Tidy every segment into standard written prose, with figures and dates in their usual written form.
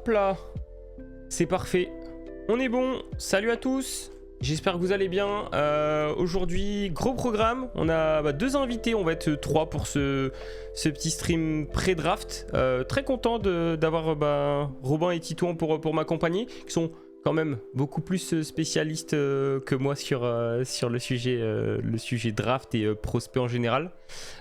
Hop là, c'est parfait. On est bon, salut à tous. J'espère que vous allez bien. Aujourd'hui, gros programme. On a 2 invités, on va être 3 pour ce petit stream pré-draft. Très content d'avoir Robin et Titouan pour m'accompagner, qui sont quand même beaucoup plus spécialistes que moi sur le sujet draft et prospect en général.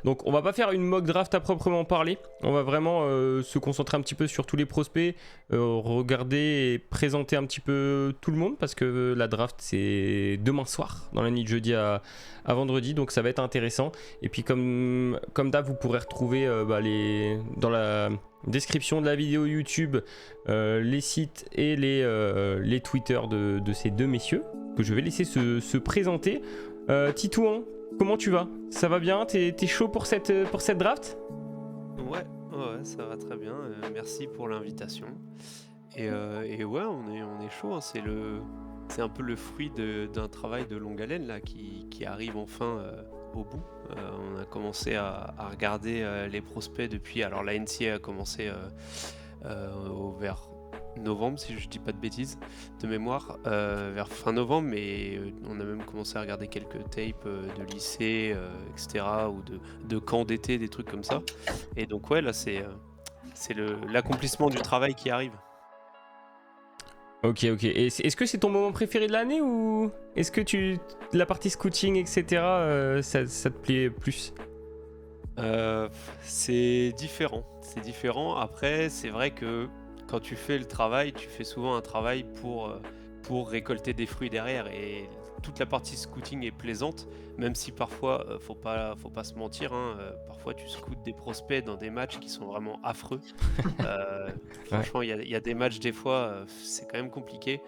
Donc on va pas faire une mock draft à proprement parler, on va vraiment se concentrer un petit peu sur tous les prospects, regarder et présenter un petit peu tout le monde, parce que la draft c'est demain soir, dans la nuit de jeudi à vendredi, donc ça va être intéressant. Et puis comme d'hab, vous pourrez retrouver dans la description de la vidéo YouTube les sites et les Twitter de ces deux messieurs que je vais laisser se présenter. Titouan, comment tu vas? Ça va bien? T'es chaud pour cette draft? Ouais, ça va très bien. Merci pour l'invitation. Et ouais, on est chaud, hein. C'est un peu le fruit d'un travail de longue haleine là, qui arrive enfin au bout. On a commencé à regarder les prospects depuis. Alors la NCA a commencé vers novembre, si je dis pas de bêtises, de mémoire, vers fin novembre, mais on a même commencé à regarder quelques tapes de lycée, etc., ou de camps d'été, des trucs comme ça. Et donc ouais, là c'est l'accomplissement du travail qui arrive. Ok. Et est-ce que c'est ton moment préféré de l'année, ou est-ce que la partie scouting, etc., ça te plaît plus? C'est différent. Après, c'est vrai que quand tu fais le travail, tu fais souvent un travail pour récolter des fruits derrière. Et toute la partie scouting est plaisante, même si parfois, faut pas se mentir, hein, parfois tu scoutes des prospects dans des matchs qui sont vraiment affreux. Franchement, il y a des matchs, des fois, c'est quand même compliqué.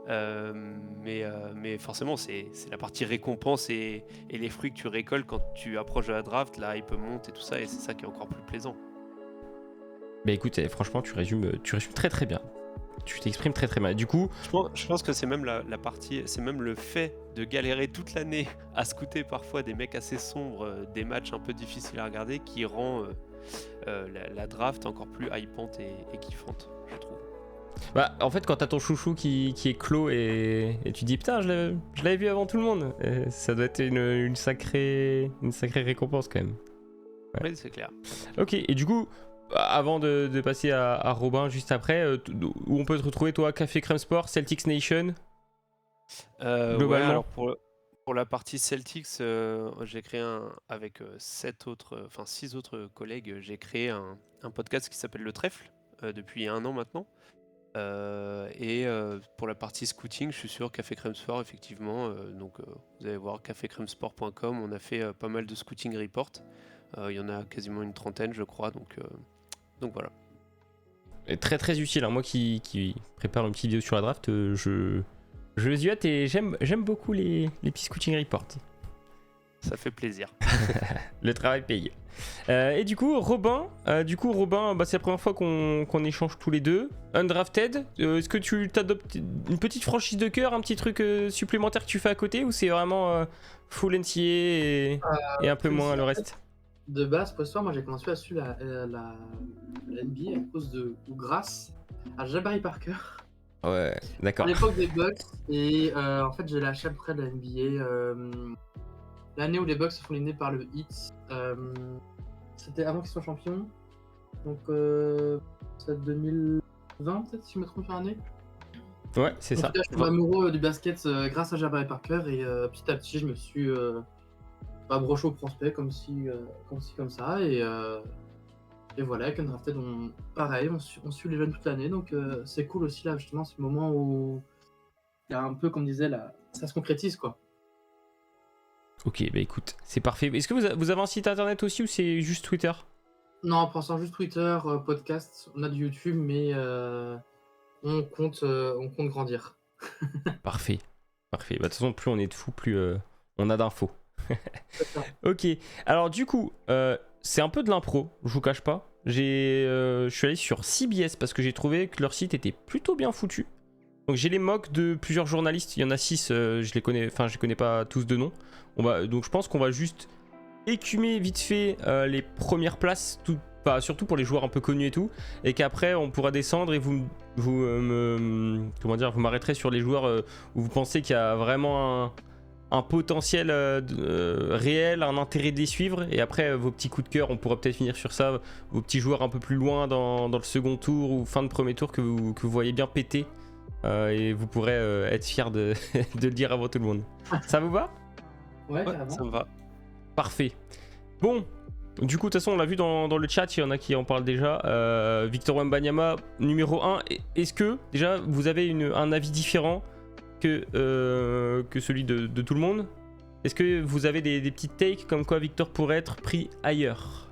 Mais forcément, c'est la partie récompense et les fruits que tu récoltes quand tu approches de la draft, la hype monte et tout ça, et c'est ça qui est encore plus plaisant. Bah écoute, franchement, tu résumes très très bien. Tu t'exprimes très très bien. Du coup, je pense que c'est même la partie, c'est même le fait de galérer toute l'année à scouter parfois des mecs assez sombres, des matchs un peu difficiles à regarder, qui rend la draft encore plus hypante et kiffante, je trouve. Bah, en fait, quand t'as ton chouchou qui est clos et tu dis putain, je l'avais vu avant tout le monde, ça doit être une sacrée récompense quand même. Ouais. Oui, c'est clair. Ok, et du coup, avant de passer à Robin juste après, où on peut te retrouver, toi? Café Crème Sport, Celtics Nation, globalement? Ouais, alors pour la partie Celtics, j'ai créé avec 6 autres collègues, j'ai créé un podcast qui s'appelle Le Trèfle depuis 1 an maintenant. Pour la partie scouting, je suis sur Café Crème Sport, effectivement. Donc vous allez voir cafécrèmesport.com. On a fait pas mal de scouting reports. Il y en a quasiment une 30aine, je crois. Donc voilà. Et très très utile, hein. Moi qui prépare une petite vidéo sur la draft, je les hâte et j'aime beaucoup les petits scouting reports. Ça fait plaisir. Le travail paye. Et du coup, Robin, c'est la première fois qu'on échange tous les deux. Undrafted, est-ce que tu t'adoptes une petite franchise de cœur, un petit truc supplémentaire que tu fais à côté, ou c'est vraiment full NCA et un peu moins le reste? De base, pour l'histoire, moi j'ai commencé à suivre la NBA grâce à Jabari Parker. Ouais, d'accord. À l'époque des Bucks, et en fait j'ai lâché après la NBA. L'année où les Bucks se font éliminer par le Heat, c'était avant qu'ils soient champions. Donc c'est 2020 peut-être, si je me trompe sur l'année. Ouais, c'est ça. Je suis tombé amoureux du basket grâce à Jabari Parker, et petit à petit je me suis broché au prospect comme ça, et voilà, avec Undrafted, pareil, on suit les jeunes toute l'année, donc c'est cool aussi là, justement, ce moment où il y a un peu, comme disait, ça se concrétise, quoi. Ok, bah écoute, c'est parfait. Est-ce que vous avez un site internet aussi, ou c'est juste Twitter? Non, pour l'instant, juste Twitter, podcast, on a du YouTube, mais on compte grandir. Parfait. Bah de toute façon, plus on est de fous, plus on a d'infos. Ok, alors du coup, c'est un peu de l'impro, je vous cache pas. Je suis allé sur CBS parce que j'ai trouvé que leur site était plutôt bien foutu. Donc j'ai les mocks de plusieurs journalistes, il y en a 6, je les connais pas tous de nom. Donc je pense qu'on va juste écumer vite fait les premières places, enfin, surtout pour les joueurs un peu connus et tout, et qu'après on pourra descendre et vous m'arrêterez sur les joueurs où vous pensez qu'il y a vraiment un potentiel réel, un intérêt de les suivre, et après vos petits coups de cœur, on pourra peut-être finir sur ça, vos petits joueurs un peu plus loin dans le second tour ou fin de premier tour que vous voyez bien péter, et vous pourrez être fiers de le dire avant tout le monde. Ça vous va ? Ouais, Ouais, carrément. ça me va. Parfait. Bon, du coup, de toute façon, on l'a vu dans le chat, il y en a qui en parlent déjà. Victor Wembanyama, numéro 1. Est-ce que, déjà, vous avez un avis différent que celui de tout le monde ? Est-ce que vous avez des petites takes comme quoi Victor pourrait être pris ailleurs ?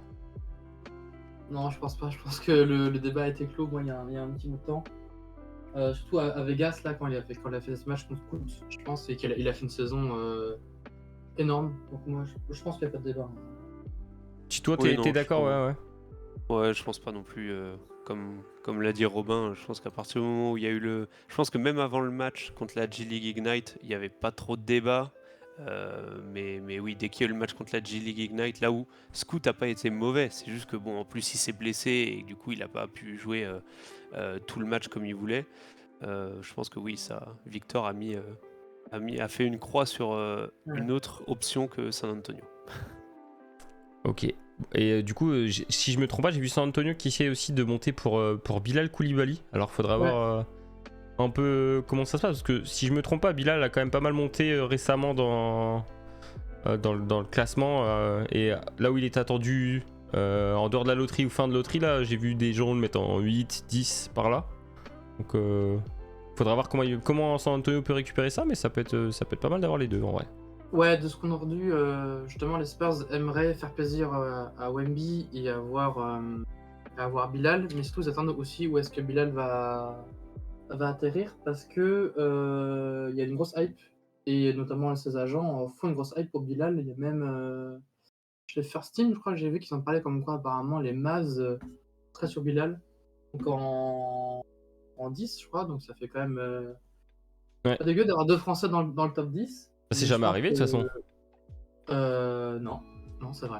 Non, je pense pas. Je pense que le débat a été clos, moi, il y a un petit bout de temps. Surtout à Vegas, là, quand il a fait ce match contre Scoot, je pense, et qu'il a fait une saison énorme. Donc moi, je pense qu'il n'y a pas de débat. Si toi, Oui, t'es non, d'accord, je ouais. Ouais, je pense pas non plus. Comme l'a dit Robin, je pense qu'à partir du moment où il y a eu le. Je pense que même avant le match contre la G-League Ignite, il n'y avait pas trop de débat. Mais oui, dès qu'il y a eu le match contre la G-League Ignite, là où Scoot n'a pas été mauvais, c'est juste que bon, en plus il s'est blessé et du coup il n'a pas pu jouer tout le match comme il voulait. Je pense que oui, ça, Victor a fait une croix sur une autre option que San Antonio. Ok. Et du coup, si je me trompe pas, j'ai vu San Antonio qui essaie aussi de monter pour Bilal Koulibaly. Alors, faudra voir un peu comment ça se passe. Parce que si je me trompe pas, Bilal a quand même pas mal monté récemment dans le classement. Et là où il est attendu, en dehors de la loterie ou fin de loterie, là, j'ai vu des gens le mettre en 8, 10 par là. Donc, faudra voir comment San Antonio peut récupérer ça. Mais ça peut être pas mal d'avoir les deux en vrai. Ouais, de ce qu'on a entendu, justement, les Spurs aimeraient faire plaisir à Wemby et avoir Bilal, mais surtout ils attendent aussi où est-ce que Bilal va atterrir, parce que il y a une grosse hype, et notamment ses agents font une grosse hype pour Bilal. Il y a même chez First Team, je crois que j'ai vu qu'ils en parlaient comme quoi apparemment les Mavs seraient sur Bilal, donc en 10, je crois, donc ça fait quand même Ouais. pas dégueu d'avoir deux Français dans le top 10. Ça s'est jamais arrivé de toute façon. Non, c'est vrai.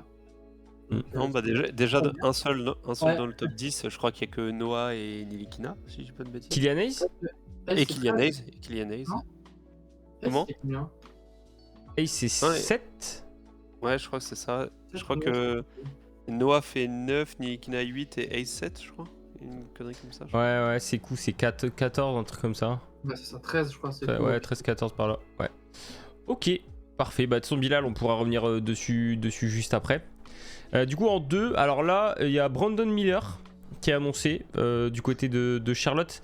Non, bah déjà très un seul Ouais. dans le top 10, je crois qu'il n'y a que Noah et Nilikina, si je dis pas de bêtises. Kylian Hayes, Et Kylian Hayes. Non. Comment C'est combien? Hayes c'est Ouais. 7. Ouais, je crois que c'est ça. Je crois Ouais, que Noah fait 9, Nilikina 8 et Hayes 7, je crois. Une connerie comme ça. Ouais, c'est cool, c'est 14, un truc comme ça. Ouais, c'est ça, 13, je crois. C'est Ouais, cool. 13-14 par là. Ouais. Ok, parfait. Bah, de son Bilal, on pourra revenir dessus juste après. Du coup, en 2, alors là, il y a Brandon Miller qui est annoncé du côté de Charlotte.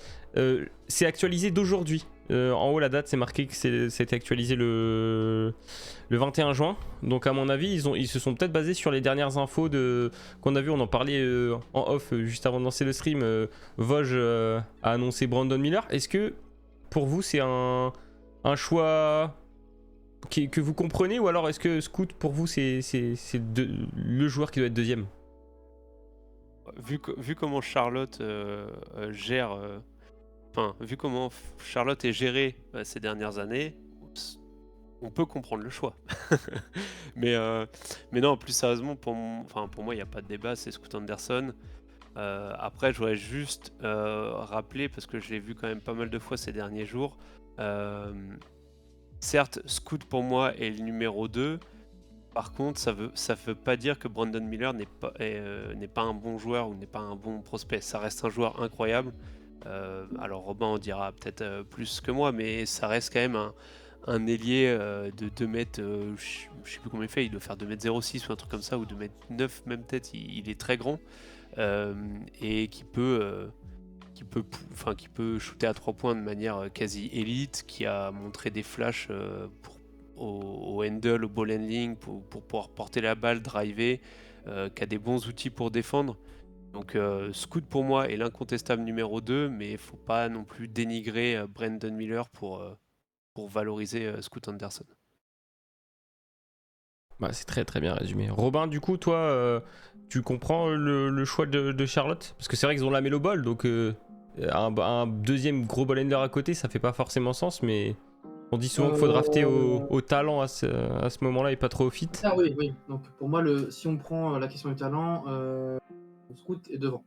C'est actualisé d'aujourd'hui. En haut, la date, c'est marqué que c'était actualisé le 21 juin. Donc, à mon avis, ils se sont peut-être basés sur les dernières infos qu'on a vu. On en parlait en off juste avant de lancer le stream. Vosges a annoncé Brandon Miller. Est-ce que pour vous, c'est un choix que vous comprenez, ou alors est-ce que Scoot, pour vous, c'est le joueur qui doit être deuxième ? Vu comment Charlotte gère. Enfin, vu comment Charlotte est gérée ces dernières années, on peut comprendre le choix. mais non, plus sérieusement, pour moi, il n'y a pas de débat, c'est Scoot Anderson. Après, je voudrais juste rappeler, parce que je l'ai vu quand même pas mal de fois ces derniers jours, certes, Scoot pour moi est le numéro 2. Par contre, ça veut pas dire que Brandon Miller n'est pas un bon joueur ou n'est pas un bon prospect. Ça reste un joueur incroyable. Alors Robin en dira peut-être plus que moi, mais ça reste quand même un ailier de 2 mètres, je sais plus combien il fait, il doit faire 2m06 ou un truc comme ça, ou 2m9 même peut-être, il est très grand, et qui peut shooter à 3 points de manière quasi élite, qui a montré des flashs au handle, au ball handling, pour pouvoir porter la balle, driver, qui a des bons outils pour défendre. Donc Scoot pour moi est l'incontestable numéro 2, mais il faut pas non plus dénigrer Brandon Miller pour valoriser Scoot Anderson. Bah, c'est très très bien résumé. Robin, du coup, toi, tu comprends le choix de Charlotte ? Parce que c'est vrai qu'ils ont la Melo Ball, donc un deuxième gros ballender à côté, ça fait pas forcément sens, mais on dit souvent qu'il faut drafter au talent à ce moment-là et pas trop au fit. Ah oui. Donc pour moi, si on prend la question du talent, scout est devant.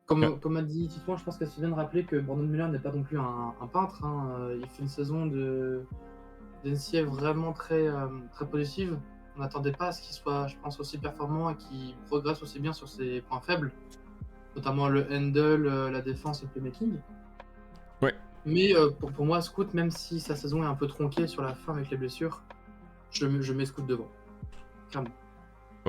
Ouais. Comme a dit Titouan, je pense que c'est bien de rappeler que Brandon Miller n'est pas non plus un peintre. Il fait une saison d'NCA vraiment très positive. On n'attendait pas à ce qu'il soit, je pense, aussi performant et qu'il progresse aussi bien sur ses points faibles, notamment le handle, la défense et le playmaking. Ouais. Mais pour moi, Scout, même si sa saison est un peu tronquée sur la fin avec les blessures, je mets Scout devant. Clairement.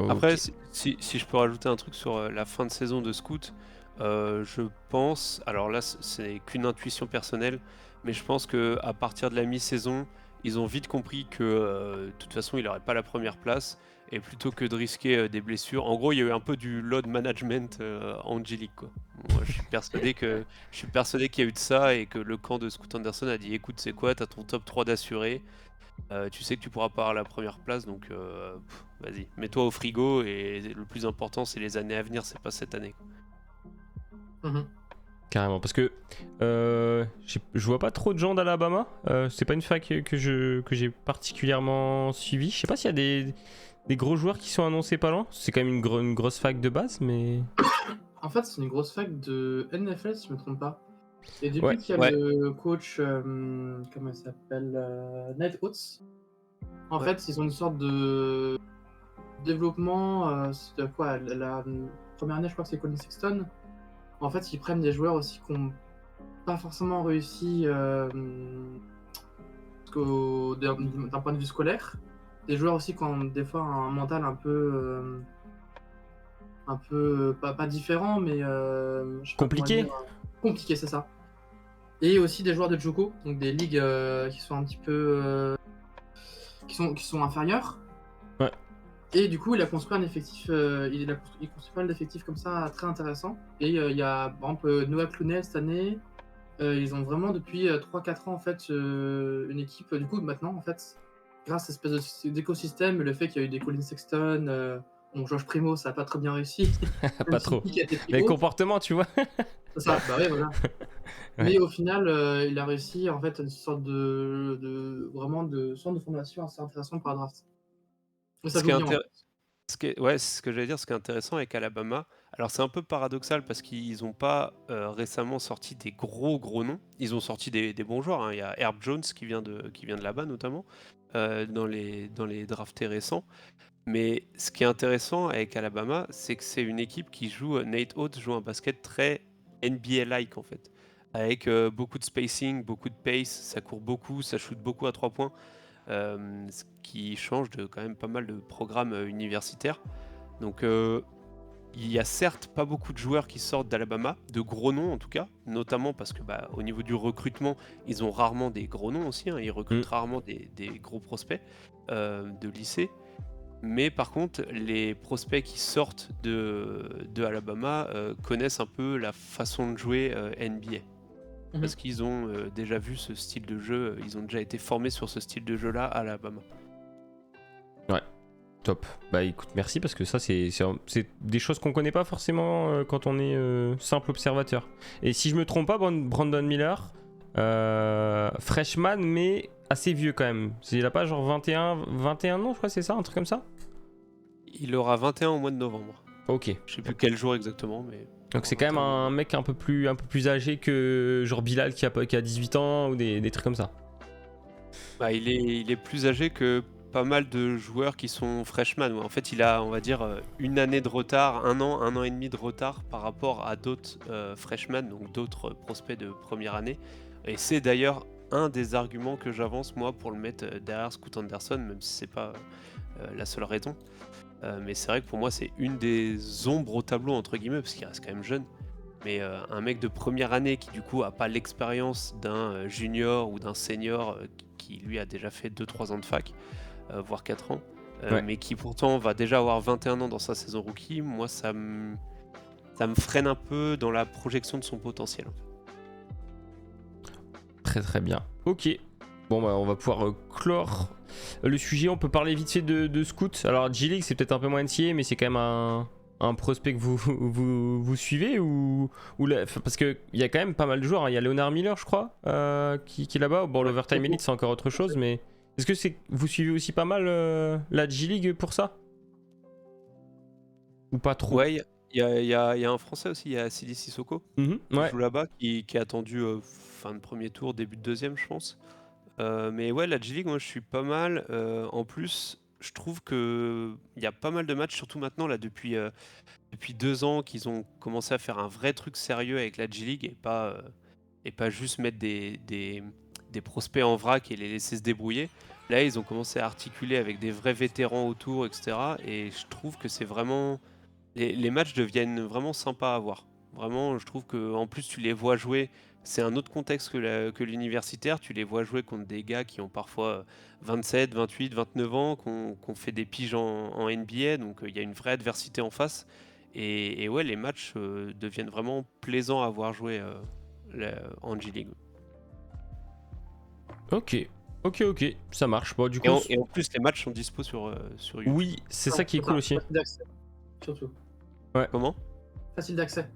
Après, Ok. si je peux rajouter un truc sur la fin de saison de Scout, je pense, alors là c'est qu'une intuition personnelle, mais je pense que à partir de la mi-saison, ils ont vite compris que de toute façon il n'aurait pas la première place, et plutôt que de risquer des blessures, en gros il y a eu un peu du load management angélique quoi. Moi je suis persuadé qu'il y a eu de ça et que le camp de Scout Anderson a dit écoute c'est quoi, t'as ton top 3 d'assuré. Tu sais que tu pourras pas avoir la première place, donc vas-y, mets-toi au frigo et le plus important c'est les années à venir, c'est pas cette année. Mhm. Carrément, parce que je vois pas trop de gens d'Alabama. C'est pas une fac que j'ai particulièrement suivi. Je sais pas s'il y a des gros joueurs qui sont annoncés pas loin. C'est quand même une grosse fac de base, mais. En fait, c'est une grosse fac de NFL, si je me trompe pas. Et Ouais. depuis qu'il y a Ouais, le coach, comment il s'appelle, Nate Oates, en ouais. fait, ils ont une sorte de développement. C'est quoi la première année, je crois que c'est Colin Sexton. En fait, ils prennent des joueurs aussi qui n'ont pas forcément réussi d'un point de vue scolaire. Des joueurs aussi qui ont des fois un mental un peu pas différent, mais je sais pas comment dire, Compliqué. compliqué, c'est ça. Et aussi des joueurs de JUCO, donc des ligues qui sont un petit peu qui sont inférieures. Ouais. Et du coup, il a construit un effectif, il construit pas mal d'effectifs comme ça très intéressant. Et il y a par exemple Noah Clooney cette année. Ils ont vraiment depuis 3-4 ans en fait une équipe. Du coup, maintenant en fait, grâce à cette espèce d'écosystème, le fait qu'il y a eu des Colin Sexton, bon, Josh Primo, ça a pas très bien réussi, même Pas si trop. le pic a été pris Mais le haut. comportement, tu vois. C'est ça, bah ouais, voilà. Ouais. Mais au final, il a réussi en fait une sorte vraiment de centre de formation assez intéressant pour la draft. Et ça Ce qui joue est bien en intér- fait. ouais, c'est ce que j'allais dire, ce qui est intéressant avec Alabama, alors c'est un peu paradoxal parce qu'ils n'ont pas récemment sorti des gros noms, ils ont sorti des bons joueurs, hein. Il y a Herb Jones qui vient de là-bas notamment, dans les draftés récents. Mais ce qui est intéressant avec Alabama, c'est que c'est une équipe qui joue, Nate Oates joue un basket très NBA-like en fait, avec beaucoup de spacing, beaucoup de pace, ça court beaucoup, ça shoot beaucoup à 3 points, ce qui change de quand même pas mal de programmes universitaires. Donc il y a certes pas beaucoup de joueurs qui sortent d'Alabama, de gros noms en tout cas, notamment parce que au niveau du recrutement, ils ont rarement des gros noms aussi, hein, ils recrutent rarement des gros prospects de lycée. Mais par contre, les prospects qui sortent de Alabama connaissent un peu la façon de jouer NBA. Parce Mhm. qu'ils ont déjà vu ce style de jeu, ils ont déjà été formés sur ce style de jeu-là à Alabama. Ouais. Top. Bah écoute, merci parce que ça, c'est des choses qu'on connaît pas forcément quand on est simple observateur. Et si je me trompe pas, Brandon Miller, freshman, mais assez vieux quand même. Il a pas genre 21 ans, je crois, c'est ça, un truc comme ça? Il aura 21 au mois de novembre. Ok. Je sais plus quel jour exactement, mais... Donc c'est quand même 21 un mec un peu plus âgé que genre Bilal qui a 18 ans ou des trucs comme ça. il est plus âgé que pas mal de joueurs qui sont freshmen. Ouais. En fait, il a, on va dire, une année de retard, un an et demi de retard par rapport à d'autres freshmen, donc d'autres prospects de première année. Et c'est d'ailleurs un des arguments que j'avance moi pour le mettre derrière Scoot Anderson, même si c'est pas la seule raison. Mais c'est vrai que pour moi, c'est une des ombres au tableau, entre guillemets, parce qu'il reste quand même jeune. Mais un mec de première année qui, du coup, a pas l'expérience d'un junior ou d'un senior qui, lui, a déjà fait 2-3 ans de fac, voire 4 ans, Ouais. mais qui pourtant va déjà avoir 21 ans dans sa saison rookie, moi, ça me freine un peu dans la projection de son potentiel. Très très bien. Ok. Bon bah on va pouvoir clore le sujet. On peut parler vite fait de Scout. Alors G-League c'est peut-être un peu moins NCA, mais c'est quand même un prospect que vous suivez parce qu'il y a quand même pas mal de joueurs. Hein. Il y a Leonard Miller je crois qui est là-bas. Bon l'Overtime Elite c'est encore autre chose, mais est-ce que vous suivez aussi pas mal la G-League pour ça? Ou pas trop? Ouais, Il y a un Français aussi, il y a Sidi Sissoko qui Ouais. joue là-bas, qui est attendu fin de premier tour, début de deuxième, je pense. Mais ouais, la G-League, moi je suis pas mal. En plus, je trouve que il y a pas mal de matchs, surtout maintenant, là, depuis 2 ans, qu'ils ont commencé à faire un vrai truc sérieux avec la G-League et pas juste mettre des prospects en vrac et les laisser se débrouiller. Là, ils ont commencé à articuler avec des vrais vétérans autour, etc. Et je trouve que c'est vraiment. Les matchs deviennent vraiment sympas à voir. Vraiment, je trouve que en plus tu les vois jouer, c'est un autre contexte que l'universitaire. Tu les vois jouer contre des gars qui ont parfois 27, 28, 29 ans, qui ont fait des piges en NBA, donc il y a une vraie adversité en face. Et ouais, les matchs deviennent vraiment plaisants à voir jouer en G-League. Ok. Ok, ça marche. Bon, du Et coup, en plus, les matchs sont dispo sur YouTube. oui, c'est ça qui est cool aussi. Facile d'accès, surtout. Comment? Facile d'accès.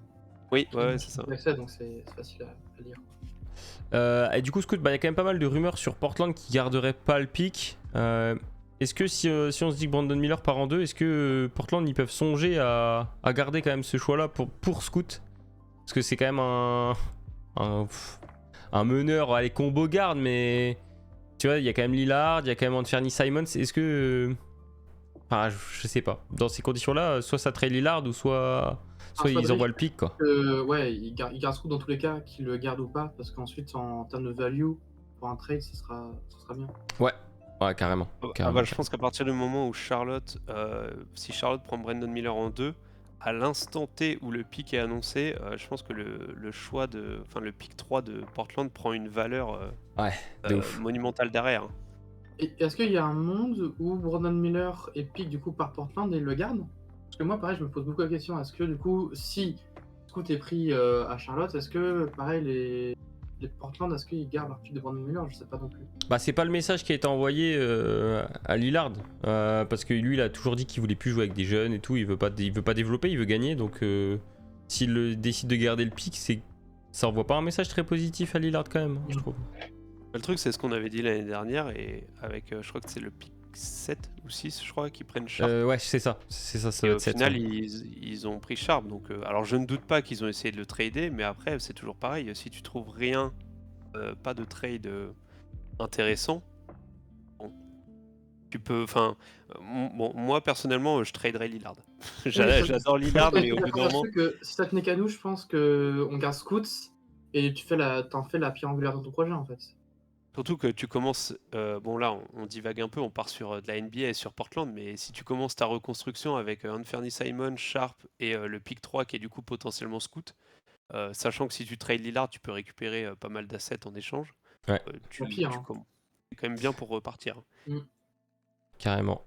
Oui, ouais, c'est ça. Facile d'accès, donc c'est facile à lire. Et du coup, Scoot, bah, y a quand même pas mal de rumeurs sur Portland qui garderait pas le pic. Est-ce que si on se dit que Brandon Miller part en deux, est-ce que Portland ils peuvent songer à garder quand même ce choix-là pour Scoot? Parce que c'est quand même un meneur, allez, combo garde, mais tu vois, il y a quand même Lillard, il y a quand même Anthony Simons. Est-ce que. Enfin, je sais pas. Dans ces conditions-là, soit ça trade Lillard ou soit ils envoient le pic, quoi. Ouais, il garde Scoot dans tous les cas, qu'il le garde ou pas, parce qu'ensuite, en termes de value, pour un trade, ça sera bien. Ouais, carrément. Ah bah, je pense qu'à partir du moment où si Charlotte prend Brandon Miller en 2, à l'instant T où le pick est annoncé, je pense que le pick 3 de Portland prend une valeur de ouf. monumentale derrière. Et est-ce qu'il y a un monde où Brandon Miller est pick du coup par Portland et il le garde? Parce que moi, pareil, je me pose beaucoup la question. Est-ce que du coup, si Scoot est pris à Charlotte, est-ce que pareil, les Portland, est-ce qu'ils gardent leur pick de Brandon Miller? Je sais pas non plus. Bah, c'est pas le message qui a été envoyé à Lillard, parce que lui il a toujours dit qu'il voulait plus jouer avec des jeunes et tout, il veut pas développer, il veut gagner, donc s'il décide de garder le pic, ça envoie pas un message très positif à Lillard quand même, je trouve. Le truc, c'est ce qu'on avait dit l'année dernière, et avec, je crois que c'est le pick 7 ou 6, je crois, qui prennent Sharp. Ouais, c'est ça Et au final, ils ont pris Sharp. Donc, alors, je ne doute pas qu'ils ont essayé de le trader, mais après, c'est toujours pareil. Si tu trouves rien, pas de trade intéressant, bon, tu peux. Enfin, bon, moi personnellement, je traderais Lillard. J'adore Lillard, mais au bout d'un moment. Si ça tenait qu'à nous, je pense qu'on garde Scoots et t'en fais la pierre angulaire de ton projet en fait. Surtout que tu commences, bon là on divague un peu, on part sur de la NBA et sur Portland, mais si tu commences ta reconstruction avec Anthony Simon, Sharp et le pick 3 qui est du coup potentiellement Scoot, sachant que si tu trades Lillard, tu peux récupérer pas mal d'assets en échange, Ouais. c'est quand même bien pour repartir. Carrément.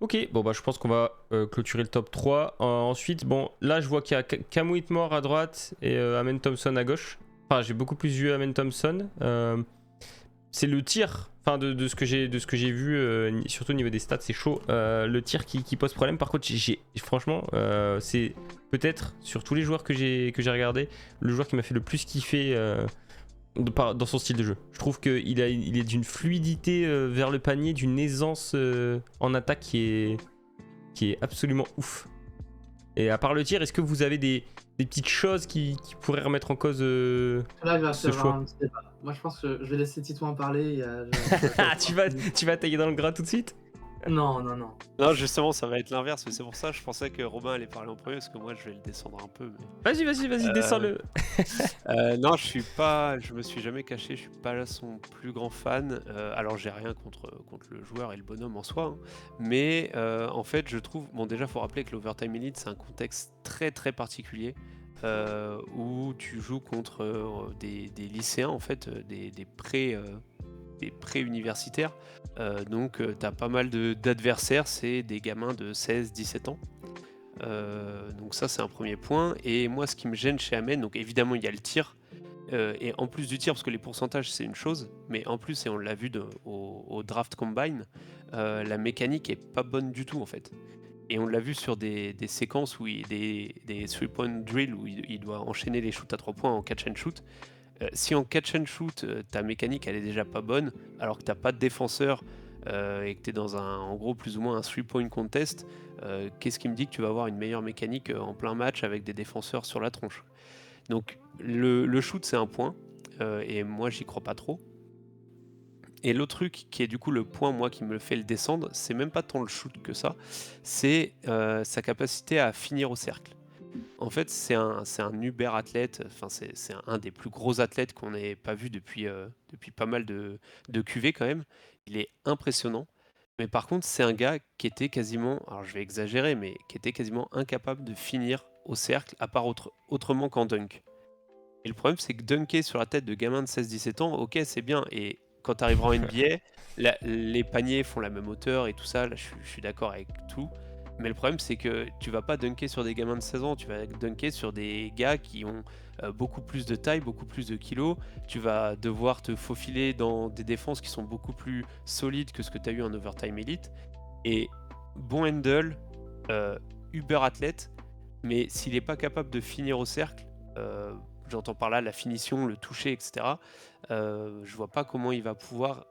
Ok, bon bah je pense qu'on va clôturer le top 3. Ensuite, bon, là je vois qu'il y a Cam Whitmore à droite et Amen Thompson à gauche. Enfin, j'ai beaucoup plus vu Amen Thompson. C'est le tir, enfin de ce que j'ai vu, surtout au niveau des stats, c'est chaud. Le tir qui pose problème. Par contre, franchement, c'est peut-être sur tous les joueurs que j'ai regardé, le joueur qui m'a fait le plus kiffer dans son style de jeu. Je trouve qu'il est d'une fluidité vers le panier, d'une aisance en attaque qui est absolument ouf. Et à part le tir, est-ce que vous avez des petites choses qui pourraient remettre en cause ce choix? Moi, je pense que je vais laisser Tito en parler. Tu vas tailler dans le gras tout de suite? Non. Non, justement, ça va être l'inverse, mais c'est pour ça que je pensais que Robin allait parler en premier, parce que moi je vais le descendre un peu. Mais... Vas-y, descends-le. Non, je me suis jamais caché, je suis pas son plus grand fan. Alors j'ai rien contre le joueur et le bonhomme en soi, hein. Mais en fait, je trouve, bon déjà, faut rappeler que l'Overtime Elite c'est un contexte très très particulier. Où tu joues contre des lycéens en fait, des pré-universitaires. Donc tu as pas mal d'adversaires, c'est des gamins de 16-17 ans. Donc ça c'est un premier point. Et moi ce qui me gêne chez Amen, donc évidemment il y a le tir. Et en plus du tir, parce que les pourcentages c'est une chose, mais en plus, et on l'a vu au draft combine, la mécanique est pas bonne du tout en fait. Et on l'a vu sur des séquences où des 3-point drill où il doit enchaîner les shoots à 3 points en catch and shoot. Si en catch and shoot, ta mécanique elle est déjà pas bonne, alors que t'as pas de défenseur, et que tu es dans en gros plus ou moins un 3-point contest, qu'est-ce qui me dit que tu vas avoir une meilleure mécanique en plein match avec des défenseurs sur la tronche? Donc le shoot c'est un point, et moi j'y crois pas trop. Et l'autre truc qui est du coup le point moi qui me fait le descendre, c'est même pas tant le shoot que ça, c'est sa capacité à finir au cercle. En fait, c'est un uber athlète, enfin c'est un des plus gros athlètes qu'on n'ait pas vu depuis pas mal de QV quand même. Il est impressionnant. Mais par contre, c'est un gars qui était quasiment, alors je vais exagérer, mais qui était quasiment incapable de finir au cercle, à part autrement qu'en dunk. Et le problème, c'est que dunker sur la tête de gamins de 16-17 ans, ok, c'est bien. Et quand tu arriveras en NBA, les paniers font la même hauteur et tout ça, là, je suis d'accord avec tout. Mais le problème, c'est que tu vas pas dunker sur des gamins de 16 ans, tu vas dunker sur des gars qui ont beaucoup plus de taille, beaucoup plus de kilos. Tu vas devoir te faufiler dans des défenses qui sont beaucoup plus solides que ce que tu as eu en Overtime Elite. Et bon handle, uber athlète, mais s'il n'est pas capable de finir au cercle, j'entends par là la finition, le toucher, etc., je vois pas comment il va pouvoir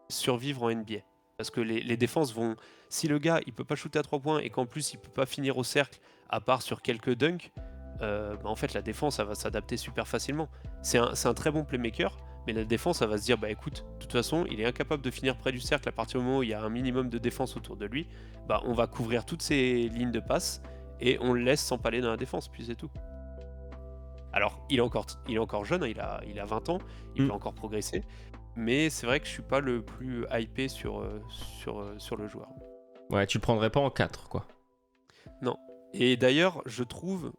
survivre en NBA. Parce que les défenses vont... Si le gars, il peut pas shooter à 3 points et qu'en plus, il peut pas finir au cercle, à part sur quelques dunks, en fait, la défense, ça va s'adapter super facilement. C'est un très bon playmaker, mais la défense, ça va se dire, bah écoute, de toute façon, il est incapable de finir près du cercle à partir du moment où il y a un minimum de défense autour de lui. Bah, on va couvrir toutes ces lignes de passe et on le laisse s'empaler dans la défense, puis c'est tout. Alors, il est encore jeune, hein, il a 20 ans, il peut encore progresser, mais c'est vrai que je suis pas le plus hypé sur le joueur. Ouais, tu le prendrais pas en 4, quoi. Non. Et d'ailleurs, je trouve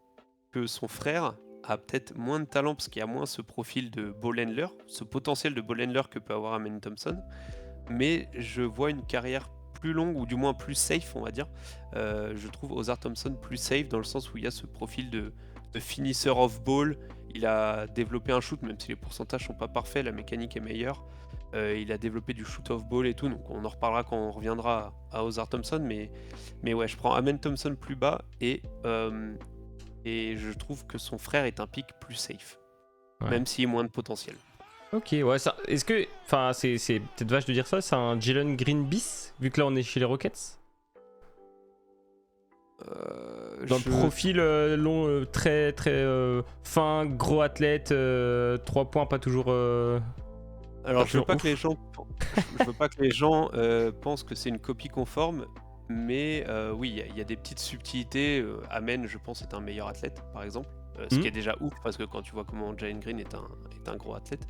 que son frère a peut-être moins de talent parce qu'il a moins ce profil de ball handler, ce potentiel de ball handler que peut avoir Amen Thompson, mais je vois une carrière plus longue, ou du moins plus safe, on va dire. Je trouve Ozar Thompson plus safe dans le sens où il y a ce profil de finisseur off-ball. Il a développé un shoot, même si les pourcentages sont pas parfaits, la mécanique est meilleure. Il a développé du shoot off-ball et tout, donc on en reparlera quand on reviendra à Ozar Thompson, mais ouais, je prends Amen Thompson plus bas, et je trouve que son frère est un pick plus safe, Ouais. même s'il a moins de potentiel. Ok, ouais, ça. Est-ce que. Enfin, c'est peut-être vache de dire ça, c'est un Jalen Green bis, vu que là on est chez les Rockets? Dans le profil long, très fin, gros athlète, 3 points, pas toujours. Alors, je veux pas ouf. que les gens pensent que c'est une copie conforme, mais oui, il y a des petites subtilités. Amen, je pense, est un meilleur athlète, par exemple. Ce qui est déjà ouf, parce que quand tu vois comment Jalen Green est un gros athlète.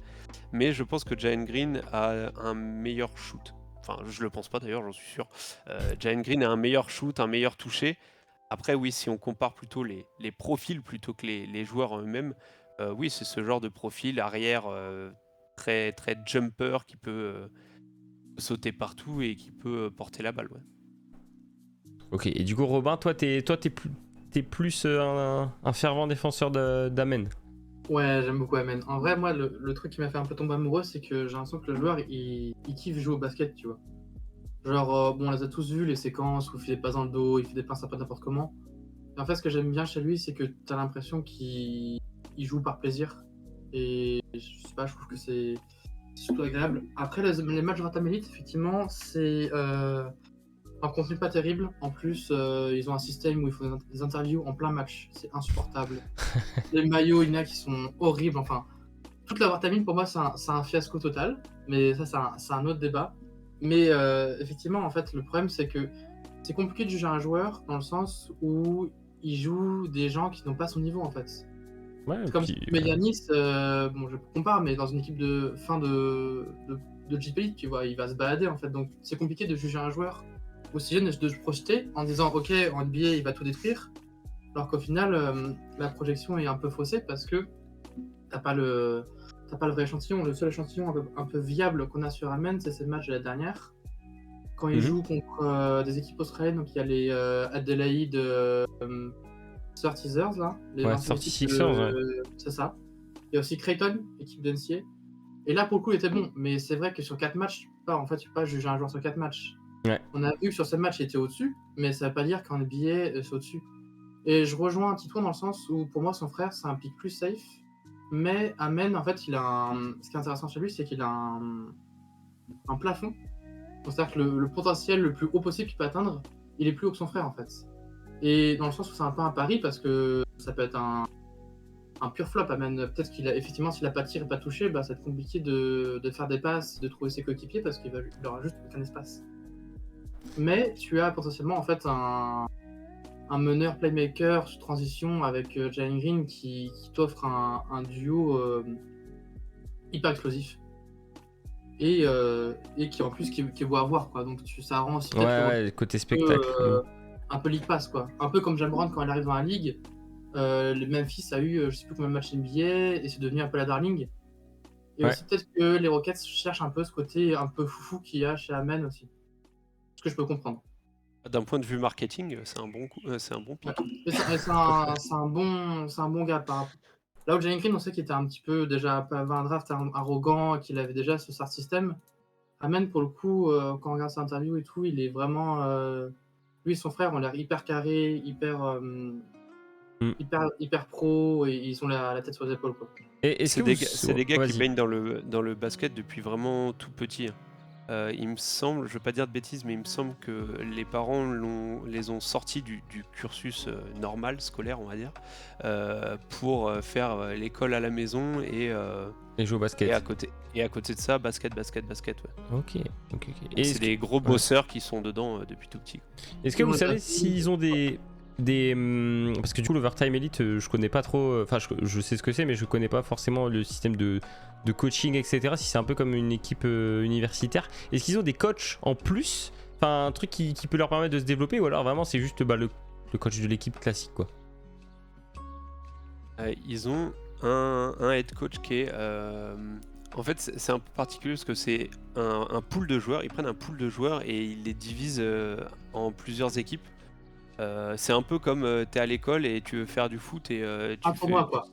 Mais je pense que Jalen Green a un meilleur shoot. Enfin, je le pense pas d'ailleurs, j'en suis sûr. Jalen Green a un meilleur shoot, un meilleur toucher. Après, oui, si on compare plutôt les profils plutôt que les joueurs en eux-mêmes, oui, c'est ce genre de profil arrière très jumper qui peut sauter partout et qui peut porter la balle. Ouais. Ok, et du coup, Robin, toi, t'es plus un fervent défenseur d'Amen. Ouais, j'aime beaucoup Amen. En vrai, moi, le truc qui m'a fait un peu tomber amoureux, c'est que j'ai l'impression que le joueur, il kiffe jouer au basket, tu vois. Genre, bon, on les a tous vus, les séquences où il fait des passes dans le dos, il fait des passes un peu n'importe comment. Et en fait, ce que j'aime bien chez lui, c'est que t'as l'impression qu'il joue par plaisir. Et je sais pas, je trouve que c'est surtout agréable. Après, les matchs de Ratam Elite, effectivement, c'est un contenu pas terrible. En plus, ils ont un système où il faut des interviews en plein match. C'est insupportable. Les maillots, il y en a qui sont horribles. Enfin, toute la Ratam Elite, pour moi, c'est un fiasco total. Mais ça, c'est un autre débat. Mais effectivement, en fait, le problème, c'est que c'est compliqué de juger un joueur dans le sens où il joue des gens qui n'ont pas son niveau, en fait. Ouais, C'est comme puis, si tu mets Yanis, bon, je compare, mais dans une équipe de fin de Jeep Elite, tu vois, il va se balader, en fait. Donc, c'est compliqué de juger un joueur aussi jeune, de se projeter en disant, OK, en NBA, il va tout détruire. Alors qu'au final, la projection est un peu faussée parce que t'as pas le vrai échantillon. Le seul échantillon un peu viable qu'on a sur Amen, c'est ce match de la dernière. Quand il joue contre des équipes australiennes, donc il y a les Adelaide 30ers, là. Les ouais, 36ers, ouais. c'est ça. Il y a aussi Creighton, équipe d'NCA. Et là, pour le coup, il était bon. Mais c'est vrai que sur 4 matchs, tu peux pas juger un joueur sur 4 matchs. Ouais. On a vu que sur ce match, il était au-dessus, mais ça veut pas dire qu'en NBA, c'est au-dessus. Et je rejoins un petit point dans le sens où, pour moi, son frère, c'est un pick plus safe. Mais Amen, en fait, ce qui est intéressant chez lui, c'est qu'il a un plafond Donc, c'est-à-dire que le potentiel le plus haut possible qu'il peut atteindre, il est plus haut que son frère en fait. Et dans le sens où c'est un peu un pari parce que ça peut être un pur flop. Amen. Peut-être qu'il a effectivement, s'il a pas tiré et pas touché, bah, ça va être compliqué de faire des passes, de trouver ses coéquipiers parce qu'il aura juste aucun espace. Mais tu as potentiellement en fait un meneur playmaker sur transition avec Jalen Green qui t'offre un duo hyper explosif et qui en plus qui est beau à voir quoi. Donc ça rend aussi peut-être Ouais, côté spectacle. un peu League Pass quoi. Un peu comme Ja Morant quand il arrive dans la ligue. Le Memphis a eu je sais plus combien de matchs NBA et c'est devenu un peu la darling. Et Ouais. aussi peut-être que les Rockets cherchent un peu ce côté un peu foufou qu'il y a chez Amen aussi. Ce que je peux comprendre. D'un point de vue marketing, c'est un bon coup, c'est un bon pick. Et c'est un bon gars par rapport. Là où Jalen Green, on sait qu'il était un petit peu déjà avant un draft arrogant, qu'il avait déjà ce start system. Amen, pour le coup, quand on regarde ses interviews et tout, il est vraiment. Lui et son frère ont l'air hyper carré, hyper pro, et ils ont la tête sur les épaules. Quoi. Et est-ce que C'est des gars Vas-y. qui baignent dans le basket depuis vraiment tout petit. Il me semble, je veux pas dire de bêtises, mais il me semble que les parents les ont sortis du cursus normal, scolaire, on va dire, pour faire l'école à la maison et jouer au basket. et à côté de ça, basket, ouais. Ok. Et c'est des gros bosseurs qui sont dedans depuis tout petit. Est-ce que vous savez s'ils ont des parce que du coup l'Overtime Elite je connais pas trop, enfin je sais ce que c'est mais je connais pas forcément le système de coaching etc, si c'est un peu comme une équipe universitaire. Est-ce qu'ils ont des coachs en plus, enfin un truc qui peut leur permettre de se développer, ou alors vraiment c'est juste le coach de l'équipe classique quoi? Ils ont un head coach qui est en fait c'est un peu particulier parce que c'est un pool de joueurs. Ils prennent un pool de joueurs et ils les divisent en plusieurs équipes. C'est un peu comme t'es à l'école et tu veux faire du foot et tu Pour fais... moi, quoi.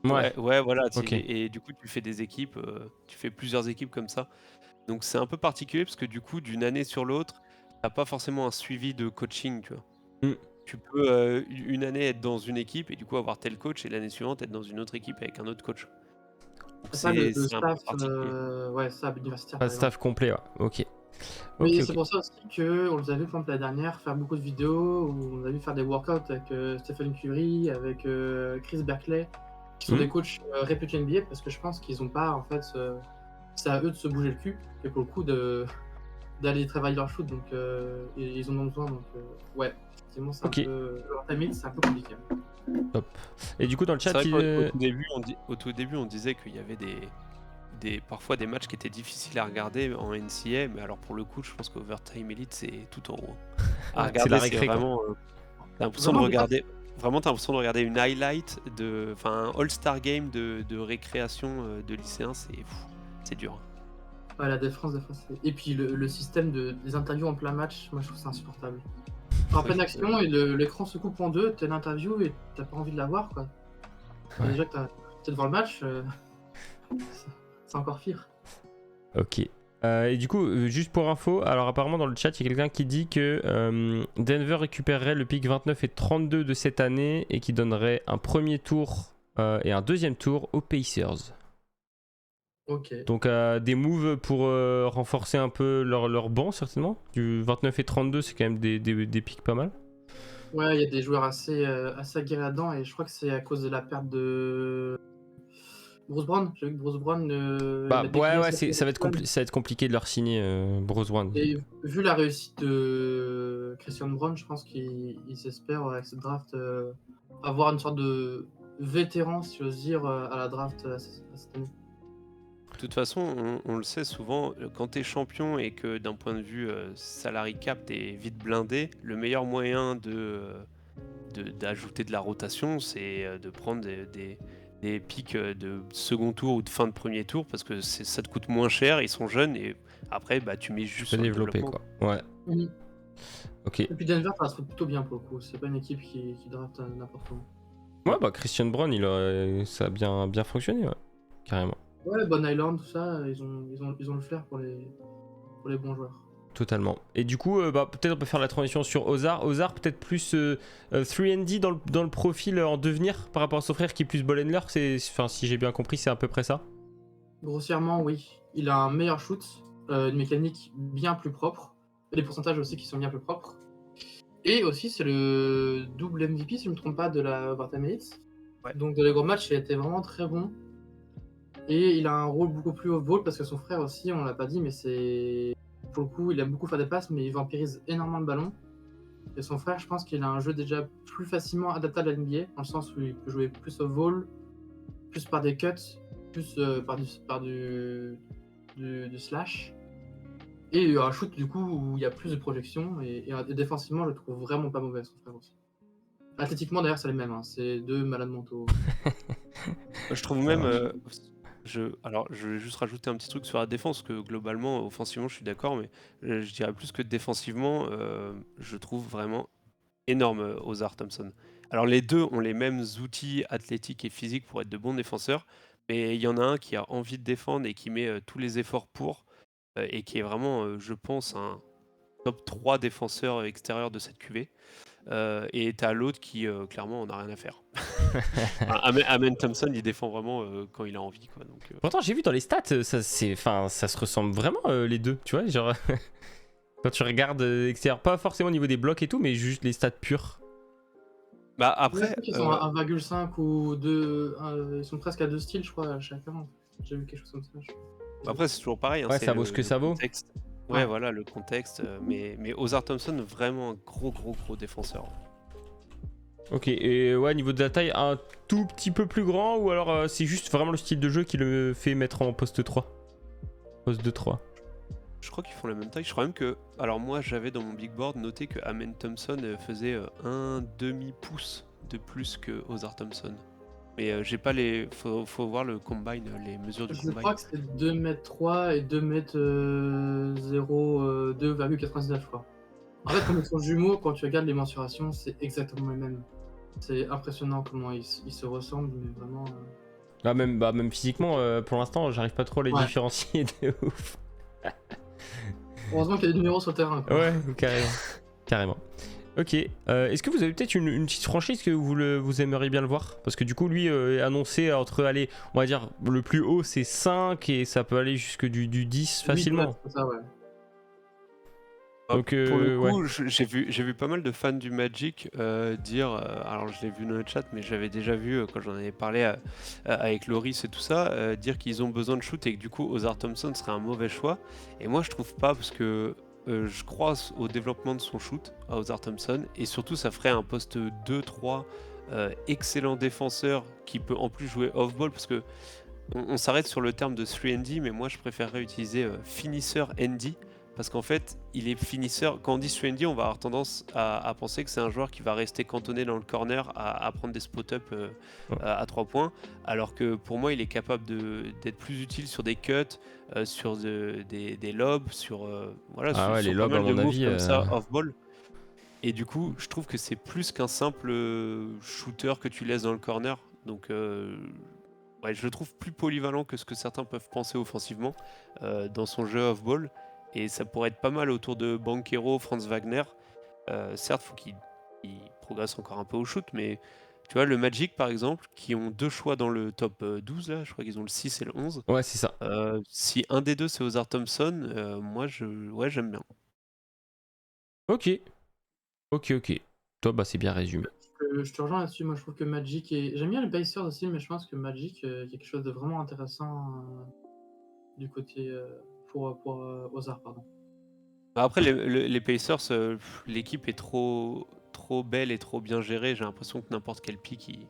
Ouais, voilà. Okay. Et du coup, tu fais des équipes, tu fais plusieurs équipes comme ça. Donc c'est un peu particulier parce que du coup, d'une année sur l'autre, t'as pas forcément un suivi de coaching, tu vois. Tu peux une année être dans une équipe et du coup avoir tel coach et l'année suivante être dans une autre équipe avec un autre coach. Donc Ça, le c'est un peu staff, particulier. ouais, ça, universitaire. Pas de staff complet, ouais. Ok. Mais c'est pour ça aussi qu'on les a vu, par exemple, la dernière, faire beaucoup de vidéos, où on a vu faire des workouts avec Stephen Curry, avec Chris Berkeley, qui sont des coachs réputés NBA, parce que je pense qu'ils n'ont pas, en fait, c'est à eux de se bouger le cul, et pour le coup, d'aller travailler leur shoot, donc ils en ont besoin, donc ouais, effectivement, c'est un peu... Leur timing, c'est un peu compliqué. Top. Et du coup, dans le chat, au tout début, on disait qu'il y avait parfois des matchs qui étaient difficiles à regarder en NCA, mais alors pour le coup, je pense qu'Overtime Elite, c'est tout en haut. À regarder, la récré, c'est vraiment... T'as l'impression de regarder... Vraiment, t'as l'impression de regarder une highlight, un All-Star Game de récréation de lycéens, c'est dur. Ouais, la défense. Et puis le système des interviews en plein match, moi je trouve ça insupportable. En pleine action et l'écran se coupe en deux, t'as une interview et t'as pas envie de la voir quoi. Ouais. Déjà que t'es devant le match, c'est encore pire. Ok. Et du coup, juste pour info, alors apparemment dans le chat, il y a quelqu'un qui dit que Denver récupérerait le pick 29 et 32 de cette année et qui donnerait un premier tour et un deuxième tour aux Pacers. Ok. Donc des moves pour renforcer un peu leur banc certainement. Du 29 et 32, c'est quand même des picks pas mal. Ouais, il y a des joueurs assez aguerris là-dedans et je crois que c'est à cause de la perte de Bruce Brown. J'ai vu que Bruce Brown. Ça va être compliqué de leur signer Bruce Brown. Et vu la réussite de Christian Brown, je pense qu'ils espèrent avec cette draft avoir une sorte de vétéran, si j'ose dire, à la draft cette année. De toute façon, on le sait souvent, quand tu es champion et que d'un point de vue salary cap, tu es vite blindé, le meilleur moyen d'ajouter de la rotation, c'est de prendre des pics de second tour ou de fin de premier tour parce que ça te coûte moins cher, ils sont jeunes et après tu mets juste sur le développement. Quoi. Ouais. Mmh. Ok. Et puis Denver, ça se plutôt bien pour le coup, c'est pas une équipe qui draft n'importe où. Ouais, Christian Brown, ça a bien fonctionné, ouais. Carrément. Ouais, Bon Island, tout ça, ils ont le flair pour les bons joueurs. Totalement. Et du coup, peut-être on peut faire la transition sur Ozar. Ozar, peut-être plus 3&D dans le profil en devenir par rapport à son frère qui est plus ball handler. Si j'ai bien compris, c'est à peu près ça. Grossièrement, oui. Il a un meilleur shoot, une mécanique bien plus propre, des pourcentages aussi qui sont bien plus propres. Et aussi, c'est le double MVP, si je ne me trompe pas, de la Overtime Elite. Ouais. Donc, dans les gros matchs, il a été vraiment très bon. Et il a un rôle beaucoup plus off-ball parce que son frère aussi, on l'a pas dit, mais c'est. Pour le coup, il aime beaucoup faire des passes, mais il vampirise énormément le ballon. Et son frère, je pense qu'il a un jeu déjà plus facilement adaptable à l'NBA, dans le sens où il peut jouer plus off-ball, plus par des cuts, plus par du slash. Et un shoot du coup où il y a plus de projection et défensivement je le trouve vraiment pas mauvais son frère aussi. Athlétiquement d'ailleurs c'est les mêmes, hein. C'est deux malades mentaux. Je trouve même. Alors, je vais juste rajouter un petit truc sur la défense, que globalement, offensivement, je suis d'accord, mais je dirais plus que défensivement, je trouve vraiment énorme Ozar Thompson. Alors, les deux ont les mêmes outils athlétiques et physiques pour être de bons défenseurs, mais il y en a un qui a envie de défendre et qui met tous les efforts pour, et qui est vraiment, je pense, un top 3 défenseur extérieur de cette QV. Et t'as l'autre qui, clairement, en a rien à faire. Amen Thompson, il défend vraiment quand il a envie, quoi. Donc, Pourtant, j'ai vu dans les stats, ça se ressemble vraiment les deux, tu vois, genre quand tu regardes extérieur, pas forcément au niveau des blocs et tout, mais juste les stats pures. Bah Je après, crois qu'ils sont à 1,5 ou 2, ils sont presque à 2 styles je crois chacun. J'ai vu quelque chose comme ça. après c'est toujours pareil, hein, Ouais, c'est ça vaut ce que le ça vaut. contexte. Ouais. Ouais, voilà, le contexte. Mais Ozar Thompson, vraiment un gros défenseur. Ok, et ouais, niveau de la taille, un tout petit peu plus grand, ou alors c'est juste vraiment le style de jeu qui le fait mettre en poste 3. Poste 2-3. Je crois qu'ils font la même taille. Je crois même que. Alors, moi, j'avais dans mon big board noté que Amen Thompson faisait un demi-pouce de plus que Ozar Thompson. Mais j'ai pas les. Faut voir le combine, les mesures du Je combine. crois que c'est 2m3 et 2,99 je crois. En fait, comme ils sont jumeaux, quand tu regardes les mensurations, c'est exactement les mêmes. C'est impressionnant comment ils se ressemblent, mais vraiment. Ah, même physiquement, pour l'instant, j'arrive pas trop à les Ouais. différencier de ouf. Heureusement qu'il y a des numéros sur le terrain, quoi. Ouais, carrément. Carrément. Ok, est-ce que vous avez peut-être une petite franchise que vous aimeriez bien le voir? Parce que du coup, lui est annoncé entre, allez, on va dire, le plus haut c'est 5 et ça peut aller jusque du 10 facilement. 8, ça, ouais. Donc, Pour le ouais. coup, j'ai vu pas mal de fans du Magic dire, alors je l'ai vu dans le chat, mais j'avais déjà vu quand j'en avais parlé avec Loris et tout ça, dire qu'ils ont besoin de shoot et que du coup Ozar Thompson serait un mauvais choix. Et moi je trouve pas, parce que je crois au développement de son shoot à Ozar Thompson, et surtout ça ferait un poste 2-3 excellent défenseur qui peut en plus jouer off-ball, parce que on s'arrête sur le terme de 3&D, mais moi je préférerais utiliser finisseur ND. Parce qu'en fait, il est finisseur. Quand on dit 3&D, on va avoir tendance à penser que c'est un joueur qui va rester cantonné dans le corner à prendre des spot-up à 3 points. Alors que pour moi, il est capable d'être plus utile sur des cuts, sur des lobs, sur, voilà, Ah ouais, sur les pas lobs, à mal de mon moves avis, comme ça, off-ball. Et du coup, je trouve que c'est plus qu'un simple shooter que tu laisses dans le corner. Donc, ouais, je le trouve plus polyvalent que ce que certains peuvent penser offensivement dans son jeu off-ball. Et ça pourrait être pas mal autour de Banchero, Franz Wagner. Certes, il faut qu'il progresse encore un peu au shoot, mais tu vois, le Magic par exemple, qui ont deux choix dans le top 12, là, je crois qu'ils ont le 6 et le 11. Ouais, c'est ça. Si un des deux c'est Ozar Thompson, moi ouais, j'aime bien. Ok. Toi, bah, c'est bien résumé. Je te rejoins là-dessus. Moi, je trouve que Magic j'aime bien les Pacers aussi, mais je pense que Magic, il y a quelque chose de vraiment intéressant du côté pour Ozar, pardon. Après, les Pacers, l'équipe est trop belle et trop bien gérée. J'ai l'impression que n'importe quel pick,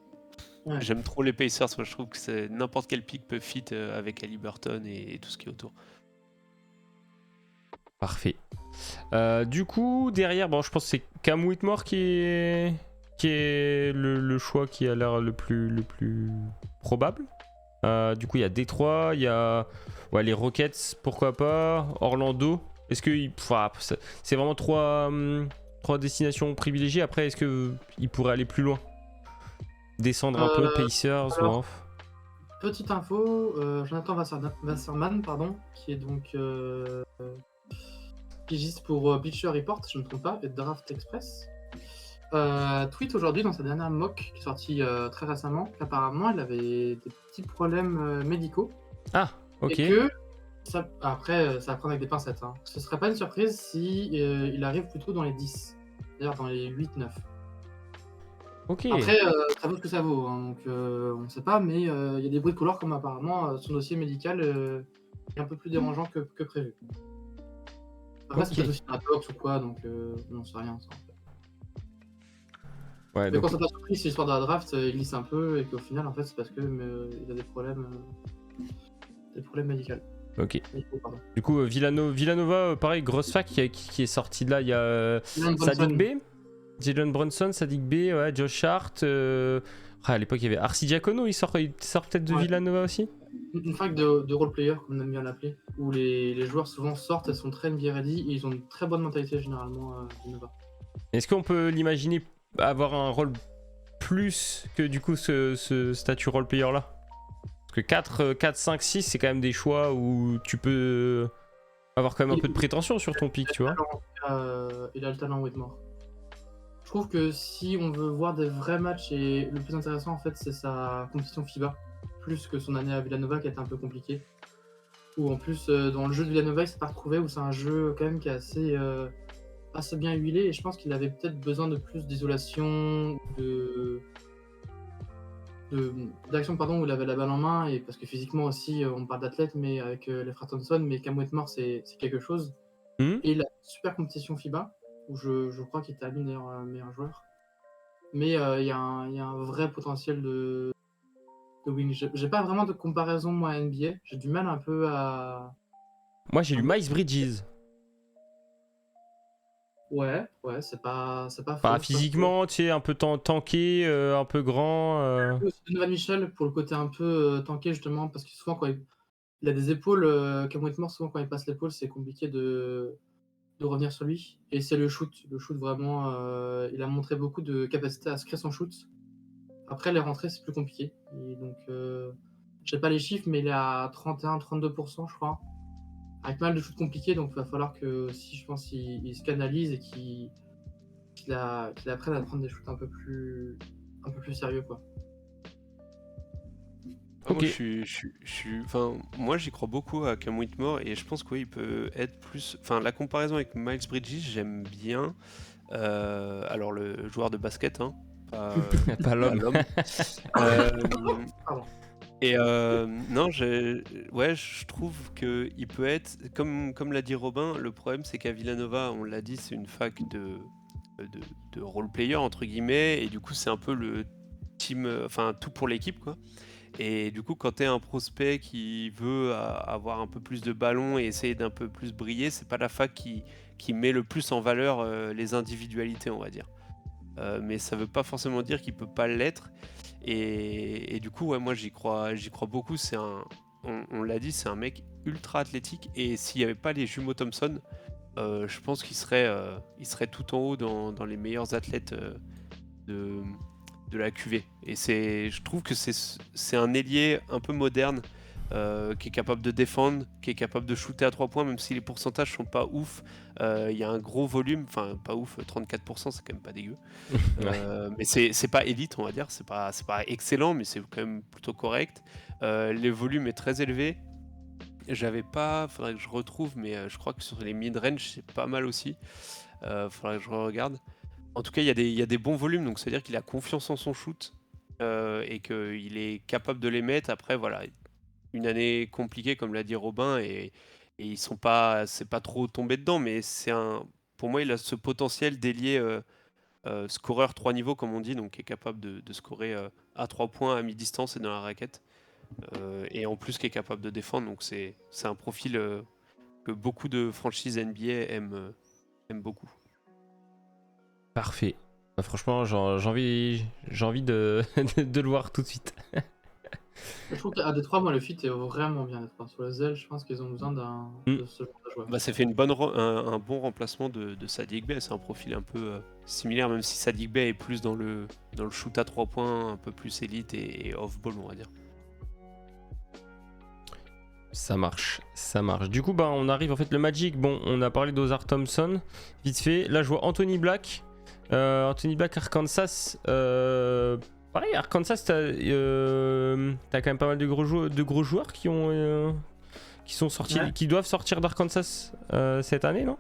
Ouais. j'aime trop les Pacers. Moi, je trouve que n'importe quel pick peut fit avec Haliburton et tout ce qui est autour. Parfait. Du coup, derrière, bon, je pense que c'est Cam Whitmore qui est le choix qui a l'air le plus probable. Du coup, il y a Détroit, il y a les Rockets, pourquoi pas, Orlando. Est-ce que c'est vraiment trois destinations privilégiées? Après, est-ce qu'il pourrait aller plus loin? Descendre un peu, Pacers, alors, bon. Petite info, Jonathan Wasserman, pardon, qui est donc pigiste pour Bleacher Report, je ne me trompe pas, et Draft Express. Tweet aujourd'hui dans sa dernière mock qui est sortie très récemment qu'apparemment elle avait des petits problèmes médicaux. Ah, ok. Et que Après, ça va prendre avec des pincettes. Hein. Ce serait pas une surprise si il arrive plutôt dans les 10. C'est-à-dire dans les 8-9. Ok. Après, ça vaut ce que ça vaut. Hein, donc, on ne sait pas, mais il y a des bruits de couloir comme apparemment son dossier médical est un peu plus dérangeant que prévu. Après, c'est Ok. peut-être aussi un tox ou quoi, donc on sait rien. Ça, en fait. Ouais, Mais donc, quand c'est pas surpris, si l'histoire de la draft il glisse un peu et qu'au final, en fait, c'est parce que il a des problèmes médicaux. ok. Médicaux, pardon. Du coup, Villanova, pareil, grosse fac qui est sortie de là. Il y a Jalen Sadiq Brunson. B, Jalen Brunson, Sadiq B, ouais, Josh Hart. À l'époque, il y avait Arsi Diacono, il sort peut-être de Ouais. Villanova aussi. Une fac de role-player, comme on aime bien l'appeler, où les joueurs souvent sortent, elles sont très NBA ready et ils ont une très bonne mentalité généralement Villanova. Est-ce qu'on peut l'imaginer avoir un rôle plus que du coup ce statut role-player là? Parce que 4, 5, 6, c'est quand même des choix où tu peux avoir quand même un peu de prétention sur ton pic, tu vois. Il a le talent Whitmore. Je trouve que si on veut voir des vrais matchs, et le plus intéressant en fait c'est sa compétition FIBA, plus que son année à Villanova qui a été un peu compliquée. Où en plus dans le jeu de Villanova il s'est pas retrouvé, où c'est un jeu quand même qui est assez bien huilé, et je pense qu'il avait peut-être besoin de plus d'isolation, d'action pardon, où il avait la balle en main, et parce que physiquement aussi on parle d'athlète, mais avec les frères Thompson, mais Cam Whitmore c'est quelque chose. Mhm. Et il a une super compétition FIBA, où je crois qu'il était élu meilleur joueur. Mais il y a un vrai potentiel de wing. J'ai pas vraiment de comparaison moi à NBA. J'ai du mal un peu à. Moi, j'ai lu Miles Bridges. Ouais, c'est pas faux. Enfin, c'est pas faux. physiquement, tu sais, un peu tanké, un peu grand. Donovan Mitchell pour le côté un peu tanké justement, parce que souvent quand il a des épaules, Cam Whitmore, souvent quand il passe l'épaule, c'est compliqué de revenir sur lui. Et c'est le shoot. Le shoot vraiment, il a montré beaucoup de capacité à se créer son shoot. Après, les rentrées, c'est plus compliqué. Et donc, je sais pas les chiffres, mais il est à 31-32%, je crois. Avec pas mal de shoots compliqués, donc il va falloir que, si je pense, il se canalise et qu'il apprenne à prendre des shoots un peu plus sérieux, quoi. Ah, Ok. moi, j'y crois beaucoup à Cam Whitmore et je pense qu'il peut être plus. Enfin, la comparaison avec Miles Bridges, j'aime bien. Alors, le joueur de basket, hein, pas, Pas pas l'homme. l'homme. Euh, Pardon. et non, je trouve qu'il peut être, comme l'a dit Robin, le problème c'est qu'à Villanova, on l'a dit, c'est une fac de role-player, entre guillemets, et du coup, c'est un peu le team, enfin, tout pour l'équipe, quoi. Et du coup, quand tu es un prospect qui veut avoir un peu plus de ballon et essayer d'un peu plus briller, c'est pas la fac qui met le plus en valeur les individualités, on va dire. Mais ça veut pas forcément dire qu'il peut pas l'être. Et du coup, ouais, moi j'y crois beaucoup. On l'a dit, c'est un mec ultra athlétique. Et s'il n'y avait pas les jumeaux Thompson, je pense qu'il serait tout en haut dans les meilleurs athlètes de la QV. Et je trouve que c'est un ailier un peu moderne qui est capable de défendre, qui est capable de shooter à 3 points, même si les pourcentages sont pas ouf. Il y a un gros volume, enfin pas ouf, 34%, c'est quand même pas dégueu. Mais c'est pas élite, on va dire, c'est pas excellent, mais c'est quand même plutôt correct. Le volume est très élevé. J'avais pas, faudrait que je retrouve, mais je crois que sur les mid-range, c'est pas mal aussi. Faudrait que je regarde. En tout cas, il y a des bons volumes, donc c'est-à-dire qu'il a confiance en son shoot et qu'il est capable de les mettre. Après, voilà, une année compliquée, comme l'a dit Robin, et c'est pas trop tombé dedans, mais pour moi, il a ce potentiel d'ailier scoreur 3 niveaux, comme on dit, donc qui est capable de scorer à 3 points à mi-distance et dans la raquette, et en plus qui est capable de défendre. Donc c'est un profil que beaucoup de franchises NBA aiment beaucoup. Parfait. Bah, franchement, j'ai envie de, de le voir tout de suite. Je trouve qu'à Détroit, moi, le fit est vraiment bien. Détroit. Sur les ailes, je pense qu'ils ont besoin de ce genre de joueur. Bah, ça fait un bon remplacement de Sadiq Bey. C'est un profil un peu similaire, même si Sadiq Bey est plus dans le shoot à 3 points, un peu plus élite et off-ball, on va dire. Ça marche. Du coup, bah, on arrive en fait le Magic. Bon, on a parlé d'Ozar Thompson, vite fait. Là, je vois Anthony Black. Arkansas. Pareil, Arkansas, t'as quand même pas mal de gros joueurs qui ont qui sont sortis, Ouais. qui doivent sortir d'Arkansas cette année, non?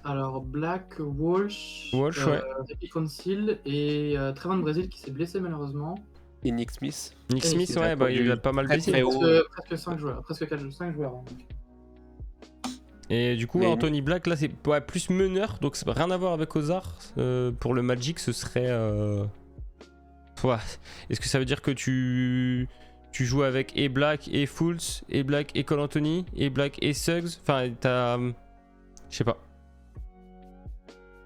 Alors, Black, Walsh, Ouais. Ricky Council et Trevon Brazil qui s'est blessé malheureusement. Et Nick Smith. Nick Et Smith, c'est ouais, bah, il a pas mal très, blessé. très haut. Presque 5 joueurs, presque 5 joueurs. Hein. Et du coup, Mais- Anthony Black, là, c'est plus meneur, donc ça n'a rien à voir avec Ozar. Pour le Magic, ce serait. Ouais. Est-ce que ça veut dire que tu joues avec et Black et Fools, et Black et Cole Anthony, et Black et Suggs? Enfin, t'as. Je sais pas.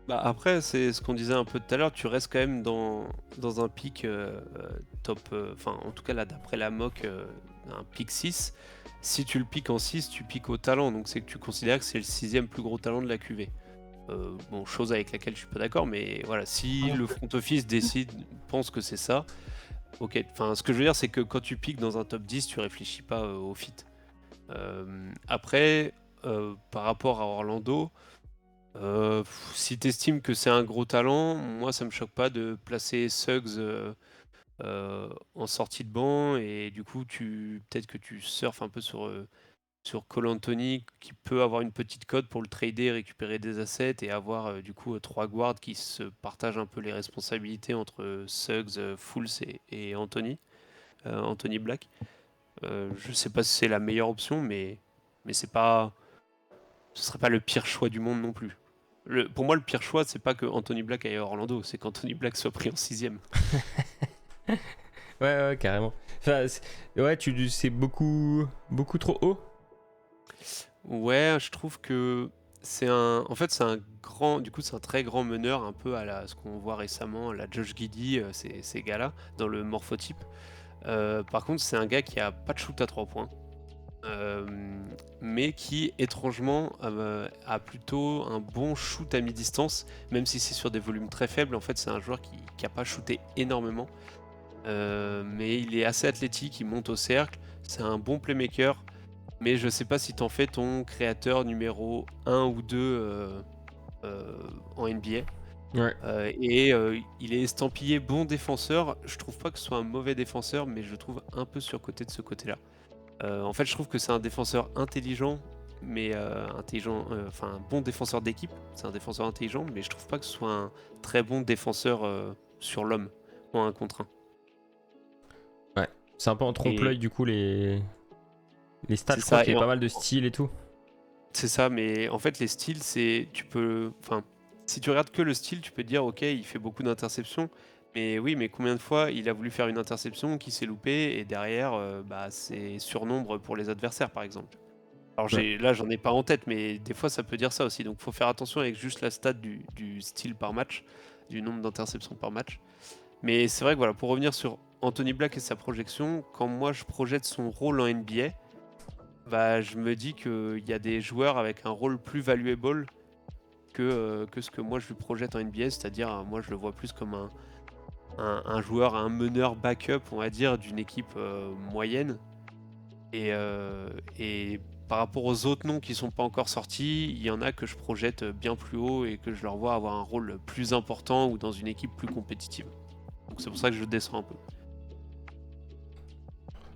Bah après, c'est ce qu'on disait un peu tout à l'heure, tu restes quand même dans un pic top, enfin en tout cas là d'après la mock, un pic 6. Si tu le piques en 6, tu piques au talent, donc c'est que tu considères que c'est le 6ème plus gros talent de la QV. Bon, chose avec laquelle je suis pas d'accord, mais voilà, si le front office pense que c'est ça, ok. Enfin, ce que je veux dire, c'est que quand tu piques dans un top 10, tu réfléchis pas au fit. Après, par rapport à Orlando, si tu estimes que c'est un gros talent, moi ça me choque pas de placer Suggs en sortie de banc et du coup peut-être que tu surfes un peu sur Cole Anthony qui peut avoir une petite cote pour le trader, récupérer des assets et avoir du coup 3 guards qui se partagent un peu les responsabilités entre Suggs, Fools et Anthony Black. Je sais pas si c'est la meilleure option, mais c'est pas, ce serait pas le pire choix du monde non plus. Pour moi, le pire choix, c'est pas que Anthony Black aille à Orlando, c'est qu'Anthony Black soit pris en 6ème. Ouais, carrément. Enfin, ouais, c'est beaucoup trop haut. Ouais, je trouve que en fait, c'est un très grand meneur, un peu à ce qu'on voit récemment, à la Josh Giddey, ces gars-là, dans le morphotype. Par contre, c'est un gars qui a pas de shoot à 3 points. Mais qui étrangement a plutôt un bon shoot à mi-distance, même si c'est sur des volumes très faibles. En fait, c'est un joueur qui a pas shooté énormément, mais il est assez athlétique, il monte au cercle, c'est un bon playmaker, mais je sais pas si t'en fais ton créateur numéro 1 ou 2 en NBA. Ouais. Il est estampillé bon défenseur. Je trouve pas que ce soit un mauvais défenseur, mais je le trouve un peu surcoté de ce côté-là. En fait, je trouve que c'est un défenseur intelligent, mais enfin un bon défenseur d'équipe. C'est un défenseur intelligent, mais je trouve pas que ce soit un très bon défenseur sur l'homme, en 1 contre 1. Ouais. C'est un peu en trompe-l'œil, du coup, les stats. C'est Je crois ça, qu'il y et a pas mal de styles et tout. C'est ça, mais en fait, les styles, si tu regardes que le style, tu peux te dire, ok, il fait beaucoup d'interceptions, mais oui, mais combien de fois il a voulu faire une interception qui s'est loupée et derrière, c'est surnombre pour les adversaires, par exemple. Alors là, j'en ai pas en tête, mais des fois, ça peut dire ça aussi. Donc, faut faire attention avec juste la stat du style par match, du nombre d'interceptions par match. Mais c'est vrai que voilà, pour revenir sur Anthony Black et sa projection, quand moi je projette son rôle en NBA, bah, je me dis qu'il y a des joueurs avec un rôle plus valuable que ce que moi je lui projette en NBA, c'est-à-dire moi je le vois plus comme un joueur, un meneur backup, on va dire, d'une équipe moyenne. Et par rapport aux autres noms qui sont pas encore sortis, il y en a que je projette bien plus haut et que je leur vois avoir un rôle plus important ou dans une équipe plus compétitive. Donc c'est pour ça que je descends un peu.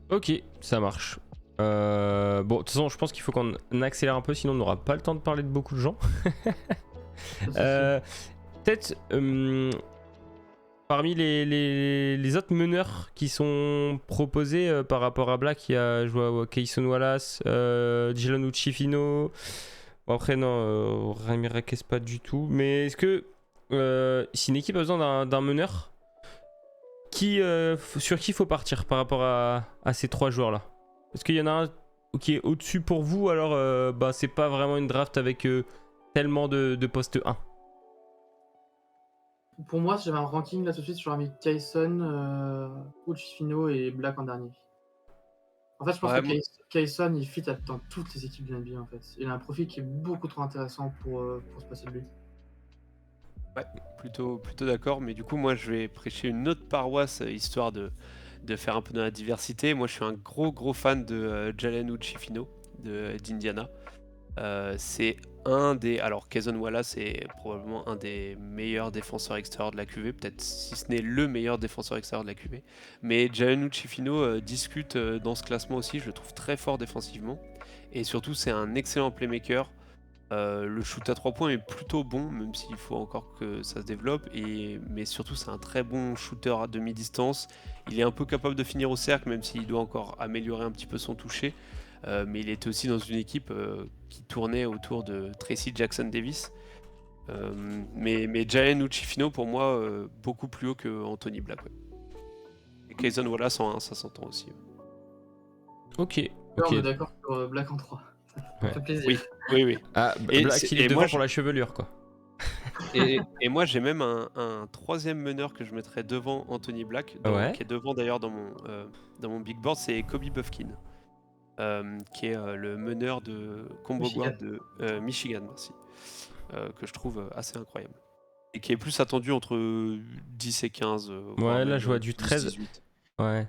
Ok, ça marche. Bon, de toute façon, je pense qu'il faut qu'on accélère un peu, sinon on n'aura pas le temps de parler de beaucoup de gens. Peut-être parmi les autres meneurs qui sont proposés par rapport à Black, il y a Kayson Wallace, Dylan Uchifino. Bon, après, non, Ramirez pas du tout. Mais est-ce que si une équipe a besoin d'un meneur, sur qui il faut partir par rapport à ces 3 joueurs-là? Est-ce qu'il y en a un qui est au-dessus pour vous? Alors, c'est pas vraiment une draft avec tellement de postes 1. Pour moi, si j'avais un ranking là tout de suite, j'aurais mis Kayson, Uchifino et Black en dernier. En fait, je pense que Kayson, il fit dans toutes les équipes de NBA en fait. Il a un profil qui est beaucoup trop intéressant pour se passer de lui. Ouais, plutôt d'accord, mais du coup moi je vais prêcher une autre paroisse histoire de faire un peu de la diversité. Moi je suis un gros fan de Jalen Uchifino d'Indiana. C'est un des. Alors, Cason Wallace est probablement un des meilleurs défenseurs extérieurs de la QV, peut-être si ce n'est le meilleur défenseur extérieur de la QV. Mais Gianluigi Chifino discute dans ce classement aussi, je le trouve très fort défensivement. Et surtout, c'est un excellent playmaker. Le shoot à 3 points est plutôt bon, même s'il faut encore que ça se développe. Mais surtout, c'est un très bon shooter à demi-distance. Il est un peu capable de finir au cercle, même s'il doit encore améliorer un petit peu son toucher. Mais il était aussi dans une équipe qui tournait autour de Tracy Jackson Davis. Mais Jalen Uchifino, pour moi, beaucoup plus haut que Anthony Black. Ouais. Et Kayson Wallace en 1, ça s'entend aussi. Ok, Ouais, ok. on est d'accord sur Black en 3. Ça Ouais. fait plaisir. Oui. Ah, Et Black, c'est- il est et devant moi, pour la chevelure, quoi. Et moi, j'ai même un troisième meneur que je mettrais devant Anthony Black, Ouais. qui est devant d'ailleurs dans mon big board, c'est Kobe Buffkin, qui est le meneur de combo Michigan. guard de Michigan, merci, que je trouve assez incroyable. Et qui est plus attendu entre 10 et 15, voire Ouais, là, même je vois du 12, 13. 18. Ouais.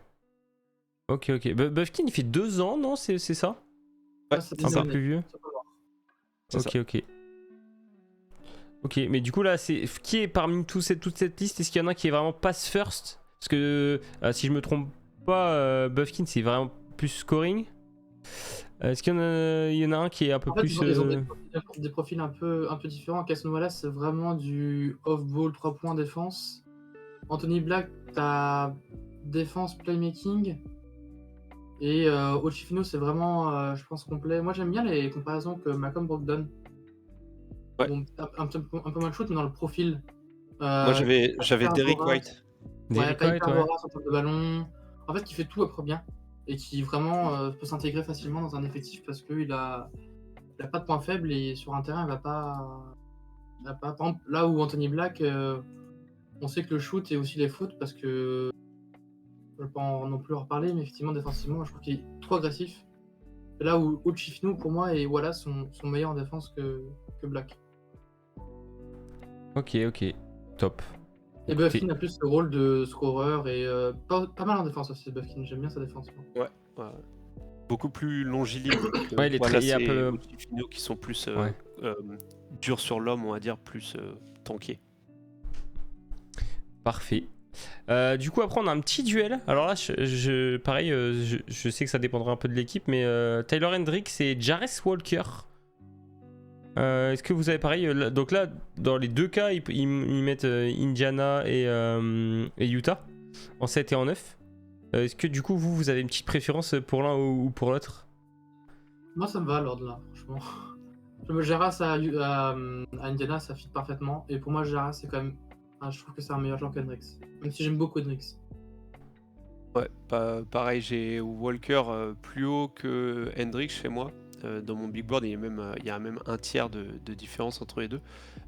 Ok. Buffkin, il fait 2 ans, non? C'est ça? Ouais, ça C'est un peu année. plus vieux. Ça peut voir. C'est ça. Ok. Ok, mais du coup, là, c'est qui est parmi toute cette liste? Est-ce qu'il y en a qui est vraiment pass first? Parce que si je me trompe pas, Buffkin, c'est vraiment plus scoring. Est-ce qu'il y en a un qui est un peu En fait, plus. ils ont des profils un peu différents. Cason Wallace, c'est vraiment du off-ball 3 points défense. Anthony Black, t'as défense playmaking. Et Ochifino, c'est vraiment, je pense, complet. Moi, j'aime bien les comparaisons que Malcolm Brogdon. Ouais. Bon, un peu moins de shoot, mais dans le profil. Moi, j'avais hyper Derrick vorace. White. Derrick Pas White, hyper ouais. vorace en termes de ballon. En fait, qui fait tout après bien. Et qui vraiment peut s'intégrer facilement dans un effectif parce qu'il a pas de point faible et sur un terrain, il va pas. Par exemple, là où Anthony Black, on sait que le shoot et aussi les fautes parce que. Je ne vais pas non plus en reparler, mais effectivement, défensivement, je trouve qu'il est trop agressif. Et là où Ochifino, pour moi, et Wallace sont meilleurs en défense que Black. Ok. Top. Et Écoutez, Buffkin a plus le rôle de scoreur et pas mal en défense aussi, Buffkin. J'aime bien sa défense. moi. Ouais. Beaucoup plus longiligne que Ouais, il est très- il y a un Wallace et peu- Ochifino, qui sont plus Ouais. durs sur l'homme, on va dire, plus tankés. Parfait. Du coup, après, on a un petit duel. Alors là, pareil, je sais que ça dépendra un peu de l'équipe, mais Tyler Hendricks et Jarvis Walker. Est-ce que vous avez pareil donc là, dans les deux cas, ils mettent Indiana et Utah en 7 et en 9. Est-ce que du coup, vous avez une petite préférence pour l'un ou pour l'autre? Moi, ça me va l'ordre là, franchement. Jaras à Indiana, ça fit parfaitement. Et pour moi, Jaras, c'est quand même. Je trouve que c'est un meilleur joueur qu'Hendricks. Même si j'aime beaucoup Hendricks. Ouais, pareil, j'ai Walker plus haut que Hendricks chez moi. Dans mon big board, il y a même un tiers de différence entre les deux.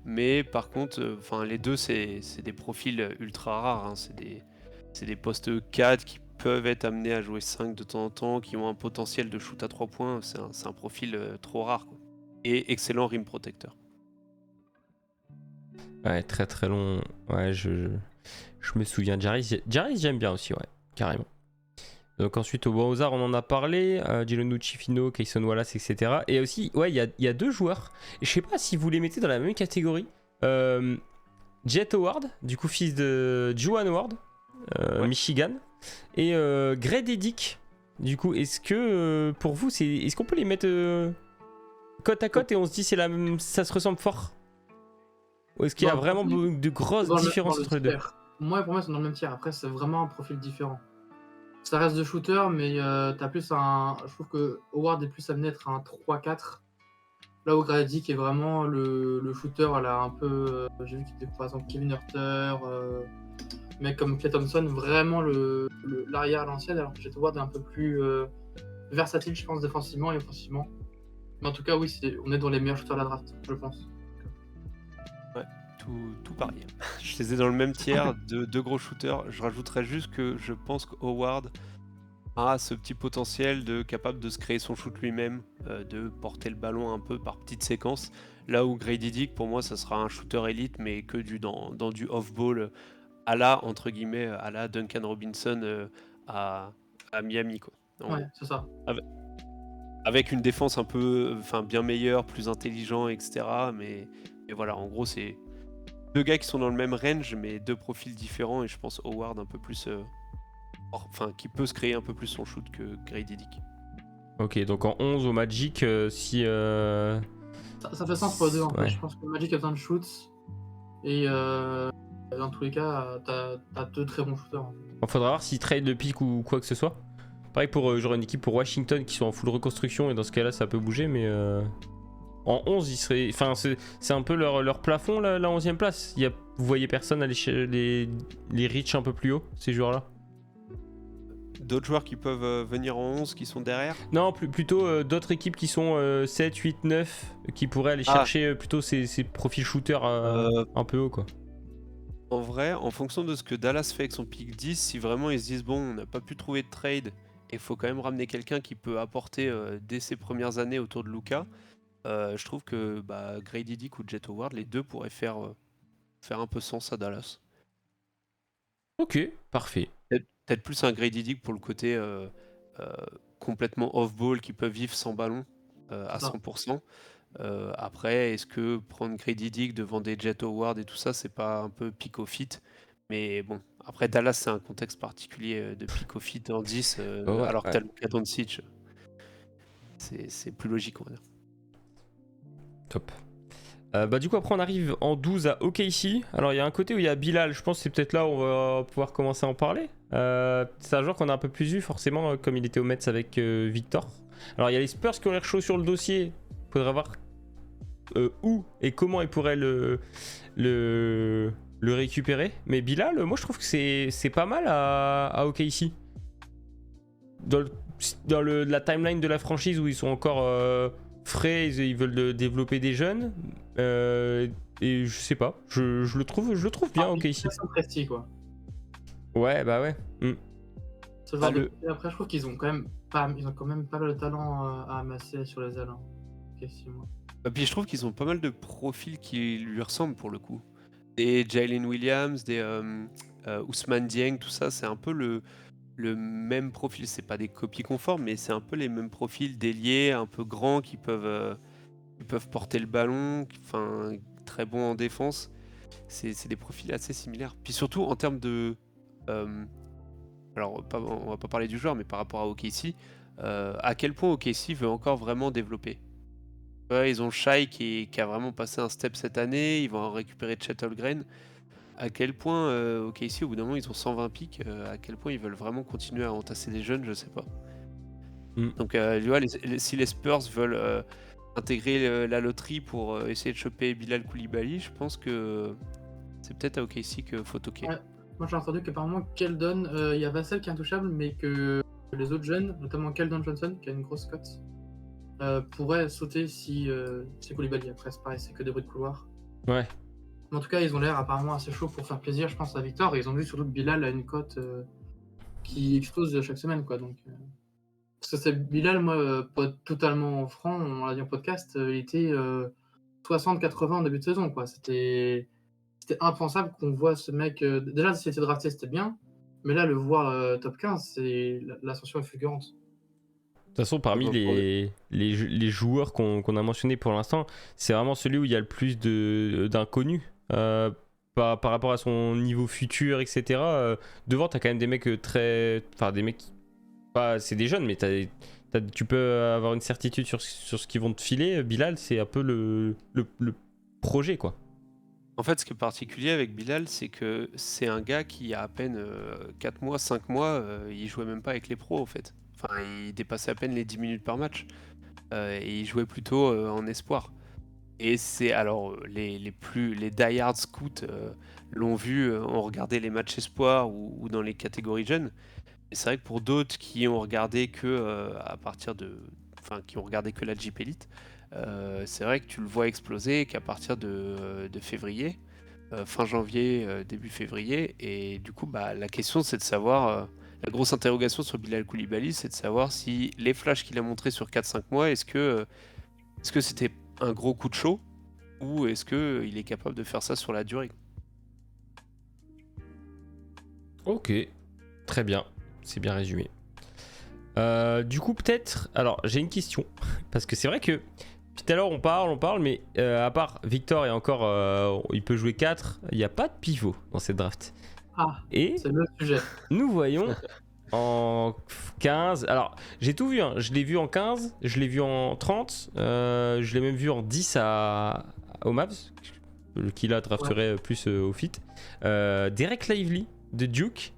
Mais par contre, les deux, c'est des profils ultra rares. Hein. C'est des postes 4 qui peuvent être amenés à jouer 5 de temps en temps, qui ont un potentiel de shoot à 3 points. C'est un profil trop rare, quoi. Et excellent rim protecteur. Ouais, très très long. Ouais, je me souviens. Jarvis, j'aime bien aussi, ouais, carrément. Donc ensuite, au hasard, on en a parlé. Jalen Uchifino, Kayson Wallace, etc. Et aussi, ouais, il y a deux joueurs. Et je sais pas si vous les mettez dans la même catégorie. Jet Howard, du coup, fils de Juwan Howard, Ouais. Michigan. Et Greg Dick. Du coup, est-ce que pour vous, est-ce qu'on peut les mettre côte à côte et on se dit ça se ressemble fort? Ou est-ce qu'il y a Bon, vraiment de grosses différences entre les deux? Moi, pour moi, ils sont dans le même tiers. Après, c'est vraiment un profil différent. Ça reste de shooter, mais t'as plus un. Je trouve que Howard est plus amené à être un 3-4. Là où Grady qui est vraiment le shooter, elle a un peu. J'ai vu qu'il était par exemple Kevin Hurter, mec comme Klay Thompson, vraiment l'arrière à l'ancienne, alors que Jet Howard est un peu plus versatile, je pense, défensivement et offensivement. Mais en tout cas, oui, on est dans les meilleurs shooters de la draft, je pense. Tout pareil. Je les ai dans le même tiers, deux gros shooters. Je rajouterais juste que je pense que Howard a ce petit potentiel capable de se créer son shoot lui-même, de porter le ballon un peu par petites séquences. Là où Grady Dick, pour moi, ça sera un shooter élite, mais que dans du off-ball à la, entre guillemets, à la Duncan Robinson à Miami, quoi. Ouais, c'est ça. avec une défense un peu, bien meilleure, plus intelligent, etc. Mais voilà, en gros, c'est deux gars qui sont dans le même range, mais deux profils différents. Et je pense Howard un peu plus, qui peut se créer un peu plus son shoot que Grady Dick. Ok, donc en 11 au Magic, si... Ça fait sens pour les deux en fait. Ouais. Je pense que Magic a besoin de shoots. Et dans tous les cas, t'as deux très bons shooters. Il faudra voir s'ils trade le pick ou quoi que ce soit. Pareil pour genre une équipe pour Washington qui sont en full reconstruction et dans ce cas-là ça peut bouger, mais en 11 ils seraient, enfin c'est un peu leur plafond la 11e place. Vous voyez personne aller chez les reach un peu plus haut ces joueurs-là? D'autres joueurs qui peuvent venir en 11 qui sont derrière? Non, plutôt d'autres équipes qui sont 7, 8, 9 qui pourraient aller chercher plutôt ces profils shooters un peu haut quoi. En vrai, en fonction de ce que Dallas fait avec son pick 10, si vraiment ils se disent bon, on n'a pas pu trouver de trade et il faut quand même ramener quelqu'un qui peut apporter dès ses premières années autour de Luka, je trouve que Grady Dick ou Jet Howard, les deux pourraient faire un peu sens à Dallas. Ok, parfait. Peut-être plus un Grady Dick pour le côté complètement off-ball qui peut vivre sans ballon à 100%. Après, est-ce que prendre Grady Dick devant des Jet Howard et tout ça, c'est pas un peu pick au fit? Mais bon, après Dallas, c'est un contexte particulier de pick au fit en 10, alors que t'as Luka Doncic. C'est plus logique, on va dire. Top. Du coup après on arrive en 12 à OKC. Alors il y a un côté où il y a Bilal, je pense que c'est peut-être là où on va pouvoir commencer à en parler. C'est un joueur qu'on a un peu plus vu forcément comme il était au Mets avec Victor. Alors il y a les Spurs qui ont l'air chaud sur le dossier. Faudrait voir où et comment ils pourraient le récupérer. Mais Bilal, moi je trouve que c'est pas mal à OKC. Dans la timeline de la franchise où ils sont encore frais, ils veulent développer des jeunes. Et je sais pas, je le trouve bien OKC. Ils sont prestige quoi. Ouais, bah ouais. Ce genre et après je trouve qu'ils ont quand même pas mal de talent à amasser sur les ailes. Hein. Okay, moi. Puis je trouve qu'ils ont pas mal de profils qui lui ressemblent pour le coup. Des Jalen Williams, des Ousmane Dieng, tout ça, c'est un peu le même profil. C'est pas des copies conformes, mais c'est un peu les mêmes profils d'ailiers, un peu grands, qui peuvent porter le ballon, très bons en défense. C'est des profils assez similaires. Puis surtout en termes de... alors on va pas parler du joueur, mais par rapport à OKC, à quel point OKC veut encore vraiment développer. Ouais, ils ont Shai qui a vraiment passé un step cette année, ils vont en récupérer Chet Holmgren. À quel point OKC, au bout d'un moment, ils ont 120 pics, à quel point ils veulent vraiment continuer à entasser des jeunes, je sais pas. Donc, tu vois, si les Spurs veulent intégrer la loterie pour essayer de choper Bilal Koulibaly, je pense que c'est peut-être à OKC qu'il faut toquer. Ouais. Moi, j'ai entendu qu'apparemment, Keldon, il y a Vassell qui est intouchable, mais que les autres jeunes, notamment Keldon Johnson, qui a une grosse cote, pourrait sauter si c'est Koulibaly. Après, c'est pareil, c'est que des bruits de couloir. Ouais. Mais en tout cas, ils ont l'air apparemment assez chauds pour faire plaisir, je pense, à Victor. Et ils ont vu surtout que Bilal a une cote qui explose chaque semaine, quoi. Donc, parce que c'est Bilal, moi, pour être totalement franc, on l'a dit en podcast, il était 60-80 en début de saison, quoi. C'était impensable qu'on voit ce mec. Déjà, s'il était drafté, c'était bien. Mais là, le voir top 15, l'ascension est fulgurante. De toute façon, parmi les joueurs qu'on a mentionnés pour l'instant, c'est vraiment celui où il y a le plus d'inconnus par rapport à son niveau futur, etc. Devant, t'as quand même des mecs des mecs... c'est des jeunes, mais tu peux avoir une certitude sur ce qu'ils vont te filer. Bilal, c'est un peu le projet, quoi. En fait, ce qui est particulier avec Bilal, c'est que c'est un gars qui a à peine 4 mois, 5 mois, il jouait même pas avec les pros, en fait. Il dépassait à peine les 10 minutes par match. Et il jouait plutôt en espoir. Et c'est alors les die-hard scouts l'ont vu, ont regardé les matchs espoir ou dans les catégories jeunes. Et c'est vrai que pour d'autres qui ont regardé que qui ont regardé que la Jeep Elite, c'est vrai que tu le vois exploser qu'à partir de février, fin janvier, début février. Et du coup, la question c'est de savoir. La grosse interrogation sur Bilal Koulibaly, c'est de savoir si les flashs qu'il a montrés sur 4-5 mois, est-ce que c'était un gros coup de chaud ou est-ce qu'il est capable de faire ça sur la durée? Ok, très bien, c'est bien résumé. Du coup, peut-être. Alors, j'ai une question. Parce que c'est vrai que. Tout à l'heure, on parle, mais à part Victor et encore, il peut jouer 4, il n'y a pas de pivot dans cette draft. Ah, Et c'est le sujet. nous voyons en 15. Alors, j'ai tout vu, hein. Je l'ai vu en 15, je l'ai vu en 30, je l'ai même vu en 10 au Mavs, qui là drafterait plus au fit. Derek Lively de Duke,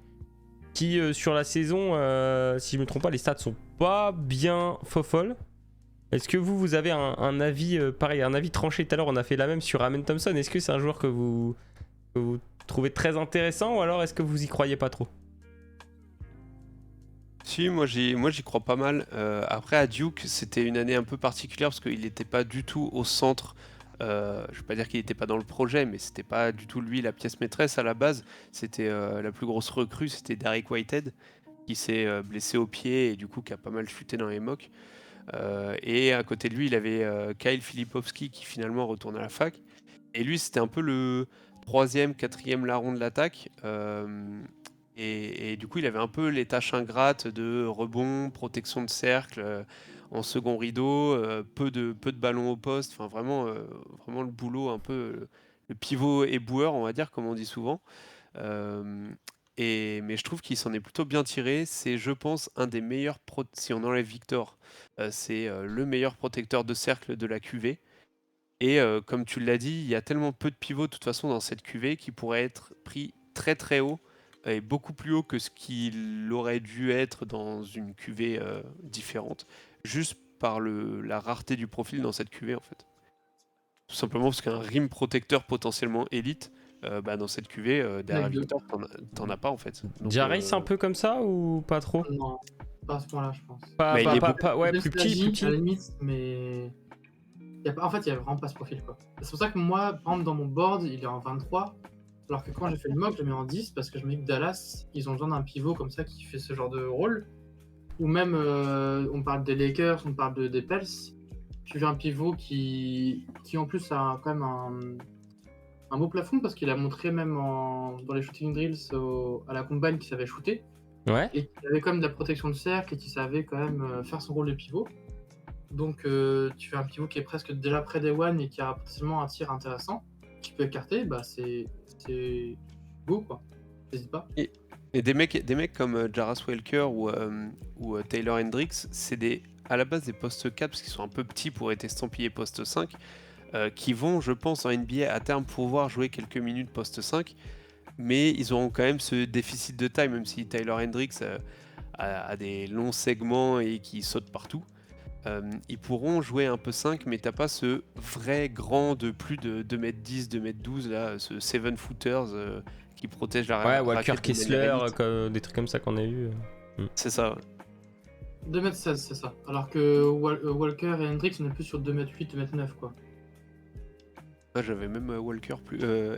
qui sur la saison, si je me trompe pas, les stats sont pas bien fofolles. Est-ce que vous avez un avis pareil, un avis tranché? Tout à l'heure, on a fait la même sur Amen Thompson. Est-ce que c'est un joueur que vous trouvez très intéressant ou alors est-ce que vous y croyez pas trop? Si, moi j'y crois pas mal. Après, à Duke, c'était une année un peu particulière parce qu'il n'était pas du tout au centre. Je veux pas dire qu'il n'était pas dans le projet, mais c'était pas du tout lui la pièce maîtresse à la base. C'était la plus grosse recrue, c'était Derek Whitehead, qui s'est blessé au pied et du coup qui a pas mal chuté dans les mocks. Et à côté de lui, il avait Kyle Filipowski qui finalement retourne à la fac. Et lui, c'était un peu le troisième, quatrième larron de l'attaque. Et du coup, il avait un peu les tâches ingrates de rebond, protection de cercle, en second rideau, peu de ballons au poste. Enfin, vraiment, vraiment le boulot un peu le pivot éboueur, on va dire, comme on dit souvent. Euh, mais je trouve qu'il s'en est plutôt bien tiré. C'est, je pense, un des meilleurs, si on enlève Victor, c'est le meilleur protecteur de cercle de la QV. Et comme tu l'as dit, il y a tellement peu de pivots de toute façon dans cette QV qui pourrait être pris très très haut et beaucoup plus haut que ce qu'il aurait dû être dans une QV différente, juste par la rareté du profil dans cette QV en fait. Tout simplement parce qu'un rim protecteur potentiellement élite, dans cette QV, derrière Avec deux. Victor, t'en as pas en fait. Donc, Jarry, c'est un peu comme ça ou pas trop? Non, pas à ce point-là, je pense. Pas, Mais il pas, est pas, beaucoup- pas- ouais, Même plus Slagi, petit, plus à la petit. limite, mais. En fait, il y a vraiment pas ce profil, quoi. C'est pour ça que moi, par exemple, dans mon board, il est en 23, alors que quand j'ai fait le mock, je le mets en 10, parce que je me dis que Dallas, ils ont besoin d'un pivot comme ça qui fait ce genre de rôle. Ou même, on parle des Lakers, on parle des Pels. Tu veux un pivot qui en plus a quand même un beau plafond, parce qu'il a montré même dans les shooting drills à la combine qu'il savait shooter, Ouais. et qu'il avait quand même de la protection de cercle, et qu'il savait quand même faire son rôle de pivot. Donc tu fais un pivot qui est presque déjà près des one et qui a potentiellement un tir intéressant, qui peut écarter, bah c'est go quoi. N'hésite pas. Et des mecs comme Jarras Welker ou Taylor Hendricks, c'est à la base des postes 4 parce qu'ils sont un peu petits pour être estampillés poste 5, qui vont, je pense, en NBA à terme pouvoir jouer quelques minutes poste 5, mais ils auront quand même ce déficit de taille, même si Taylor Hendricks a des longs segments et qui saute partout. Ils pourront jouer un peu 5, mais t'as pas ce vrai grand de plus de 2m10, 2m12, là, ce 7-footers qui protège la Ouais, raquette Walker de Kessler, manière élite. des trucs comme ça qu'on a eu. C'est ça, ouais. 2m16 c'est ça. Alors que Walker et Hendricks on est plus sur 2m8, 2m9 quoi. Ah, j'avais même Walker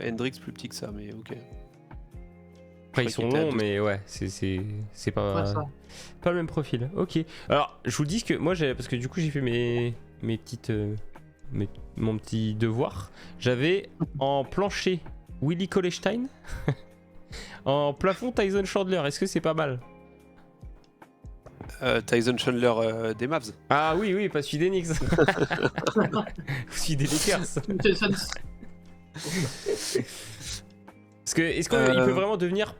Hendricks plus petit que ça, mais ok. Après, ils Je sont crois qu'il était à longs, 12. mais ouais, c'est pas, Ouais, ça. pas le même profil. Ok. Alors, je vous dis que moi, parce que du coup, j'ai fait mes petites, mon petit devoir. J'avais en plancher Willy Cauley-Stein, en plafond Tyson Chandler. Est-ce que c'est pas mal? Tyson Chandler des Mavs. Ah oui, pas celui des Knicks. Celui des Lakers. Est-ce qu'il peut vraiment devenir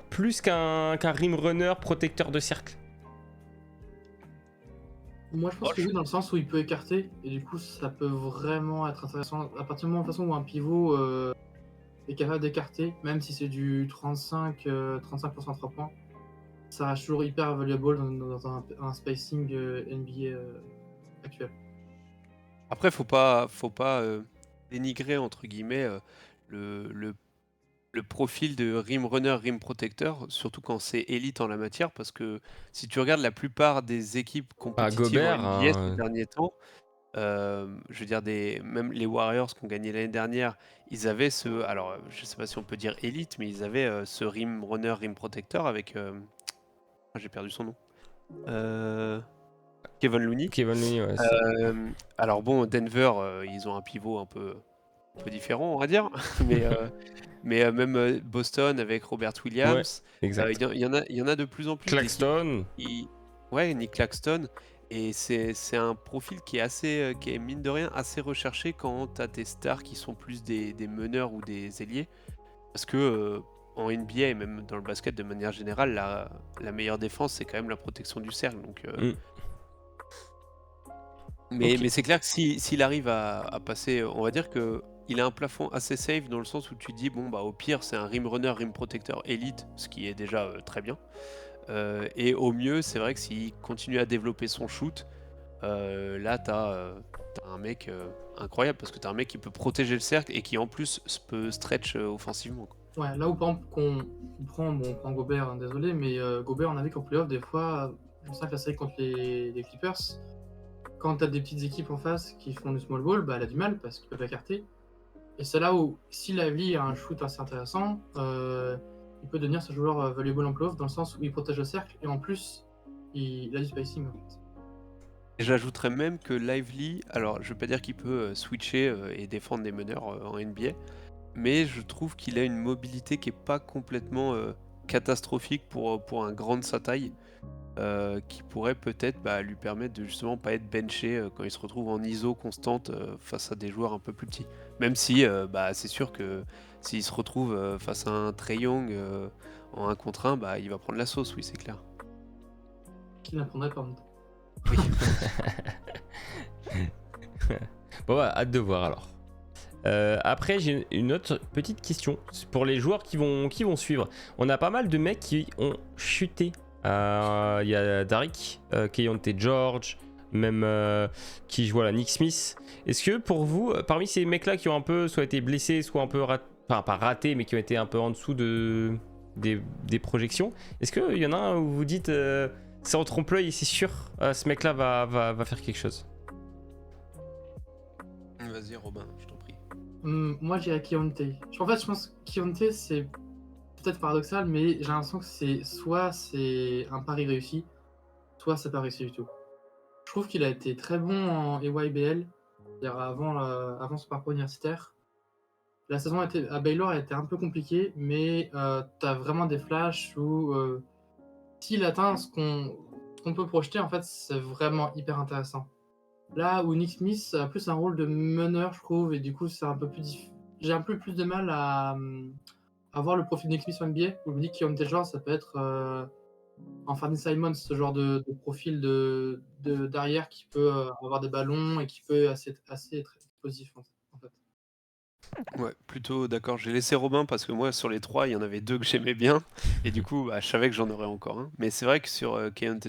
plus qu'un rim runner protecteur de cercle? Moi je pense que oui, dans le sens où il peut écarter, et du coup ça peut vraiment être intéressant à partir du moment de toute façon où un pivot est capable d'écarter, même si c'est du 35% 3 points, ça reste toujours hyper valuable dans un spacing NBA actuel. Après, faut pas dénigrer entre guillemets le profil de rim runner, rim protecteur, surtout quand c'est élite en la matière, parce que si tu regardes la plupart des équipes compétitives Gobert, en NBA ces hein, derniers temps, je veux dire même les Warriors qui ont gagné l'année dernière, ils avaient alors je sais pas si on peut dire élite, mais ils avaient ce rim runner, rim protecteur avec, j'ai perdu son nom, Kevin Looney. Kevin Looney, ouais. Alors bon, Denver, ils ont un pivot un peu différent, on va dire, mais même Boston avec Robert Williams, Exact. il y en a de plus en plus Claxton. d'équipes Ouais, Nick Claxton. Et c'est un profil qui est mine de rien assez recherché quand t'as des stars qui sont plus des meneurs ou des ailiers. Parce que en NBA et même dans le basket de manière générale, la meilleure défense c'est quand même la protection du cercle. Donc, Mm. mais Ok. c'est clair que s'il arrive à passer, on va dire que il a un plafond assez safe dans le sens où tu dis bon bah au pire c'est un rim runner, rim protecteur élite, ce qui est déjà très bien. Et au mieux c'est vrai que s'il continue à développer son shoot, là t'as un mec incroyable parce que t'as un mec qui peut protéger le cercle et qui en plus peut stretch offensivement, quoi. Ouais, là où par exemple on prend Gobert, hein, désolé, mais Gobert on a vu qu'en playoff des fois, je sais que la série contre les Clippers, quand t'as des petites équipes en face qui font du small ball, bah elle a du mal parce qu'ils peuvent écarter. Et c'est là où si Lively a un shoot assez intéressant, il peut devenir ce joueur valuable en playoff dans le sens où il protège le cercle et en plus il a du spacing en fait. Et j'ajouterais même que Lively, alors je veux pas dire qu'il peut switcher et défendre des meneurs en NBA, mais je trouve qu'il a une mobilité qui est pas complètement catastrophique pour un grand de sa taille, qui pourrait peut-être lui permettre de justement pas être benché quand il se retrouve en ISO constante face à des joueurs un peu plus petits. Même si c'est sûr que s'il se retrouve face à un Trae Young en 1 contre 1, il va prendre la sauce, oui c'est clair. Qui n'apprendrait pas en même temps. Oui. Bon, bah, hâte de voir alors. Après, j'ai une autre petite question pour les joueurs qui vont suivre. On a pas mal de mecs qui ont chuté. Il y a Derrick, Keyonte George, même qui joue à la Nick Smith. Est-ce que pour vous, parmi ces mecs-là qui ont un peu soit été blessés, soit un peu enfin pas ratés, mais qui ont été un peu en dessous des projections, est-ce qu'il y en a un où vous dites c'est en trompe-l'œil et c'est sûr, ce mec-là va faire quelque chose? Vas-y Robin, je t'en prie. Moi j'irais Keyonte. En fait je pense que Keyonte c'est peut-être paradoxal, mais j'ai l'impression que c'est un pari réussi, soit c'est pas réussi du tout. Je trouve qu'il a été très bon en EYBL, c'est-à-dire avant son parcours universitaire. La saison à Baylor a été un peu compliquée, mais tu as vraiment des flashs où s'il atteint ce qu'on peut projeter, en fait, c'est vraiment hyper intéressant. Là où Nick Smith a plus un rôle de meneur, je trouve, et du coup, c'est un peu plus j'ai un peu plus de mal à voir le profil de Nick Smith en NBA, où je me dis que Keontae George, ça peut être Anthony Simons, ce genre de profil d'arrière qui peut avoir des ballons et qui peut assez être explosif en fait. Ouais, plutôt d'accord. J'ai laissé Robin parce que moi, sur les 3, il y en avait 2 que j'aimais bien. Et du coup, je savais que j'en aurais encore un. Mais c'est vrai que sur Keyonte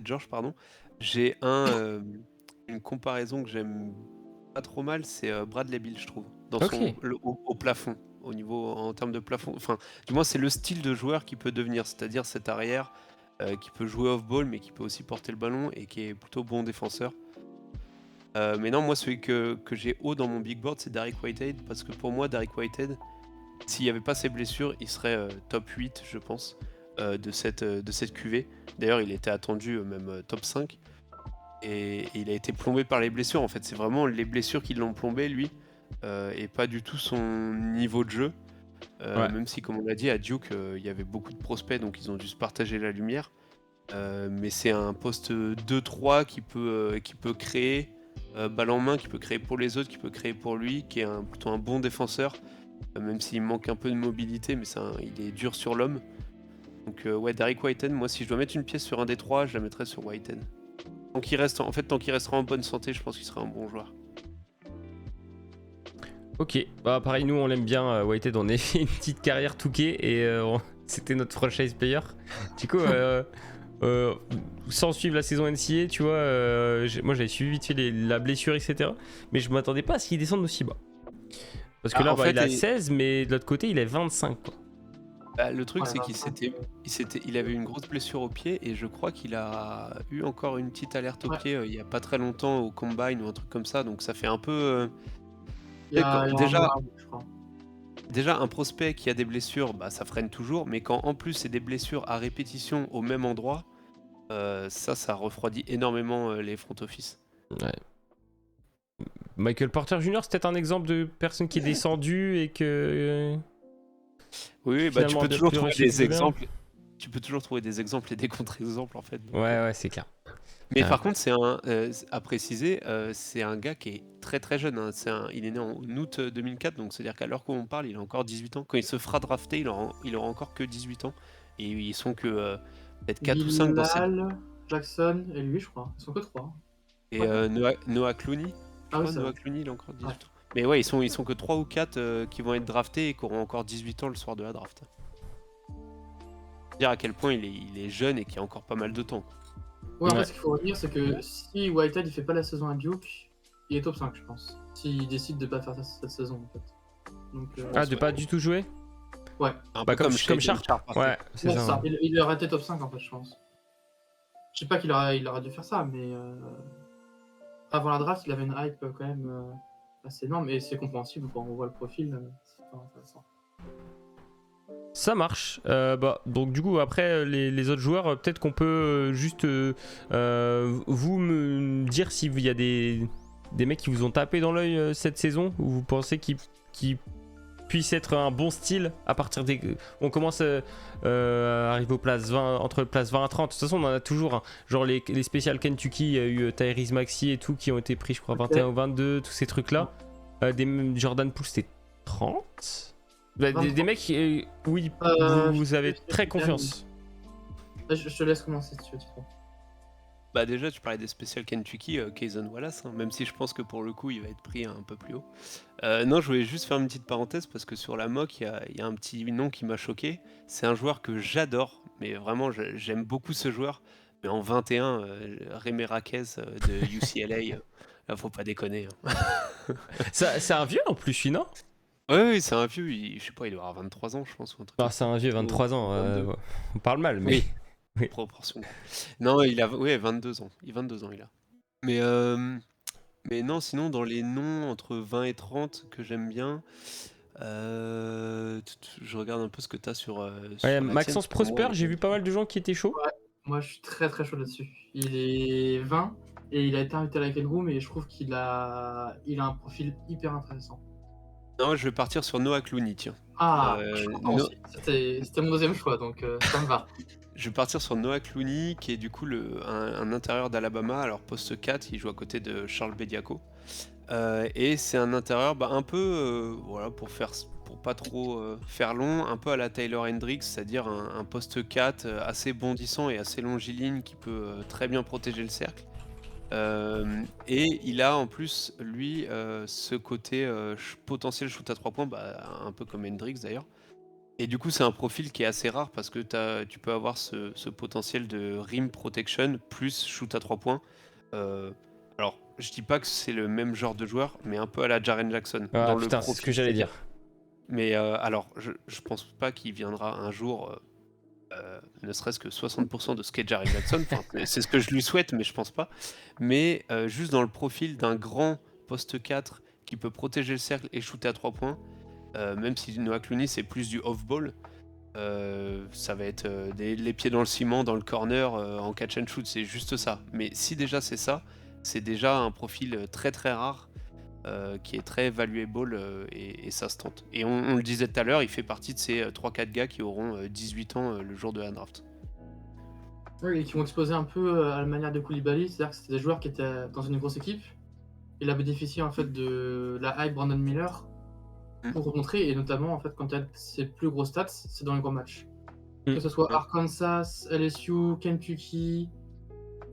George, pardon, j'ai une comparaison que j'aime pas trop mal, c'est Bradley Beal, je trouve. Dans Ok. au plafond, en termes de plafond. Enfin, du moins, c'est le style de joueur qui peut devenir, c'est-à-dire cet arrière qui peut jouer off-ball, mais qui peut aussi porter le ballon et qui est plutôt bon défenseur. Mais non, moi, celui que j'ai haut dans mon big board, c'est Derrick Whitehead, parce que pour moi, Derrick Whitehead, s'il n'y avait pas ses blessures, il serait top 8, je pense, de cette QV. D'ailleurs, il était attendu même top 5. Et il a été plombé par les blessures, en fait. C'est vraiment les blessures qui l'ont plombé, lui, et pas du tout son niveau de jeu. Ouais. Même si, comme on l'a dit, à Duke, il y avait beaucoup de prospects, donc ils ont dû se partager la lumière. Mais c'est un poste 2-3 qui peut créer balle en main, qui peut créer pour les autres, qui peut créer pour lui, qui est plutôt un bon défenseur, même s'il manque un peu de mobilité, mais il est dur sur l'homme. Donc ouais, Derrick Whitehead, moi si je dois mettre une pièce sur un des 3, je la mettrais sur Whitehead. Tant qu'il restera en bonne santé, je pense qu'il sera un bon joueur. Ok, bah pareil, nous on l'aime bien, Whitehead, on a fait une petite carrière touquée et c'était notre franchise player. Du coup, sans suivre la saison NCA, tu vois, moi j'avais suivi vite fait la blessure, etc. Mais je m'attendais pas à ce qu'il descende aussi bas. Parce que là, En fait, il a 16, mais de l'autre côté, il est 25. Quoi. Le truc, Ouais, c'est il avait une grosse blessure au pied et je crois qu'il a eu encore une petite alerte au Ouais. pied il y a pas très longtemps au combine ou un truc comme ça, donc ça fait un peu. Il y a un Déjà, mois, je crois. Déjà, un prospect qui a des blessures, ça freine toujours, mais quand en plus c'est des blessures à répétition au même endroit, ça refroidit énormément les front office. Ouais. Michael Porter Jr., c'est peut-être un exemple de personne qui est descendue et que. Oui, tu Finalement, peux toujours plus trouver réussi des plus bien. exemples. tu peux toujours trouver des exemples et des contre-exemples en fait. Donc, Ouais, c'est clair. mais Ah. par contre, à préciser, c'est un gars qui est très très jeune. Hein. Il est né en août 2004, donc c'est-à-dire qu'à l'heure où on parle, il a encore 18 ans. Quand il se fera drafter, il aura encore que 18 ans. Et ils sont que peut-être 4 ou 5 dans cette. Bilal, Jackson et lui, je crois. Ils sont que 3. Et Ouais. Noah Clooney, je Ah oui, crois, c'est Noah vrai. Clooney, il a encore 18 Ouais. ans. Mais ouais, ils sont que 3 ou 4 qui vont être draftés et qui auront encore 18 ans le soir de la draft. Dire à quel point il est jeune et qu'il y a encore pas mal de temps. Ouais, en Ouais. fait, ce qu'il faut retenir, c'est que si Whitehead il fait pas la saison à Duke, il est top 5, je pense. S'il décide de pas faire cette saison, en fait. Donc, Ah, de pas du tout jouer? ouais. Un Bah, peu comme Shaedon Sharp. Sharp, par Ouais, c'est Ouais, ça. c'est ça. Il aurait été top 5, en fait, je pense. Je sais pas qu'il aurait dû faire ça, mais avant la draft, il avait une hype quand même assez énorme, et c'est compréhensible quand on voit le profil. C'est pas intéressant. Ça marche. Bah, donc du coup après les autres joueurs, peut-être qu'on peut juste vous me dire s'il y a des mecs qui vous ont tapé dans l'œil cette saison, ou vous pensez qu'ils puissent être un bon style à partir des... On commence à arriver aux places 20, entre place 20 à 30. De toute façon on en a toujours, hein. Genre les spéciales Kentucky, il y a eu Tyrese Maxey et tout qui ont été pris je crois 21 ou 22, tous ces trucs là. Des Jordan Poole c'était 30. Bah, des mecs, oui, vous avez très confiance. Je te laisse commencer si tu veux. Bah déjà, tu parlais des spéciales Kentucky, Kayson Wallace, hein, même si je pense que pour le coup, il va être pris un peu plus haut. Non, je voulais juste faire une petite parenthèse parce que sur la mock, il y a un petit nom qui m'a choqué. C'est un joueur que j'adore, mais vraiment, j'aime beaucoup ce joueur. Mais en 21, Rémi Raquez de UCLA, là, faut pas déconner. Hein. C'est un vieux en plus, lui, non? Oui, c'est un vieux, je sais pas, il doit avoir 23 ans, je pense. Ou un truc Ah, comme c'est ça. un vieux, 23 ans. 22. On parle mal, mais. Oui. Proportion. Non, il a 22 ans. 22 ans, il a. Mais non, sinon, dans les noms entre 20 et 30 que j'aime bien, je regarde un peu ce que tu as sur Ouais, la Maxence tienne, pour moi, Prosper, j'ai vu pas mal de gens qui étaient chauds. Ouais, moi je suis très très chaud là-dessus. Il est 20 et il a été invité à la Green Room et je trouve qu'il a un profil hyper intéressant. Non, je vais partir sur Noah Clooney, tiens. Ah, je suis content aussi. C'était mon deuxième choix, donc ça me va. Je vais partir sur Noah Clooney, qui est du coup un intérieur d'Alabama. Alors, poste 4, il joue à côté de Charles Bediako. Et c'est un intérieur un peu, voilà, pour pas trop faire long, un peu à la Taylor Hendricks, c'est-à-dire un poste 4 assez bondissant et assez longiligne qui peut très bien protéger le cercle. Et il a en plus, lui, ce côté potentiel shoot à 3 points, un peu comme Hendricks d'ailleurs. Et du coup, c'est un profil qui est assez rare parce que tu peux avoir ce potentiel de rim protection plus shoot à 3 points. Alors, je dis pas que c'est le même genre de joueur, mais un peu à la Jaren Jackson. Ah dans putain, le c'est ce profil, que j'allais dire. Mais alors, je pense pas qu'il viendra un jour, ne serait-ce que 60% de ce qu'est Jaren Jackson. Enfin, c'est ce que je lui souhaite, mais je pense pas. Mais juste dans le profil d'un grand poste 4 qui peut protéger le cercle et shooter à 3 points, même si Noah Clooney c'est plus du off-ball, ça va être les pieds dans le ciment, dans le corner, en catch and shoot, c'est juste ça. Mais si déjà c'est ça, c'est déjà un profil très très rare qui est très valuable et ça se tente. Et on le disait tout à l'heure, il fait partie de ces 3-4 gars qui auront 18 ans le jour de la draft. Oui, et qui vont exposer un peu à la manière de Koulibaly, c'est-à-dire que c'était des joueurs qui étaient dans une grosse équipe. Il a bénéficié en fait de la hype Brandon Miller pour montrer, et notamment en fait quand il a ses plus gros stats, c'est dans les gros matchs. Que ce soit Arkansas, LSU, Kentucky,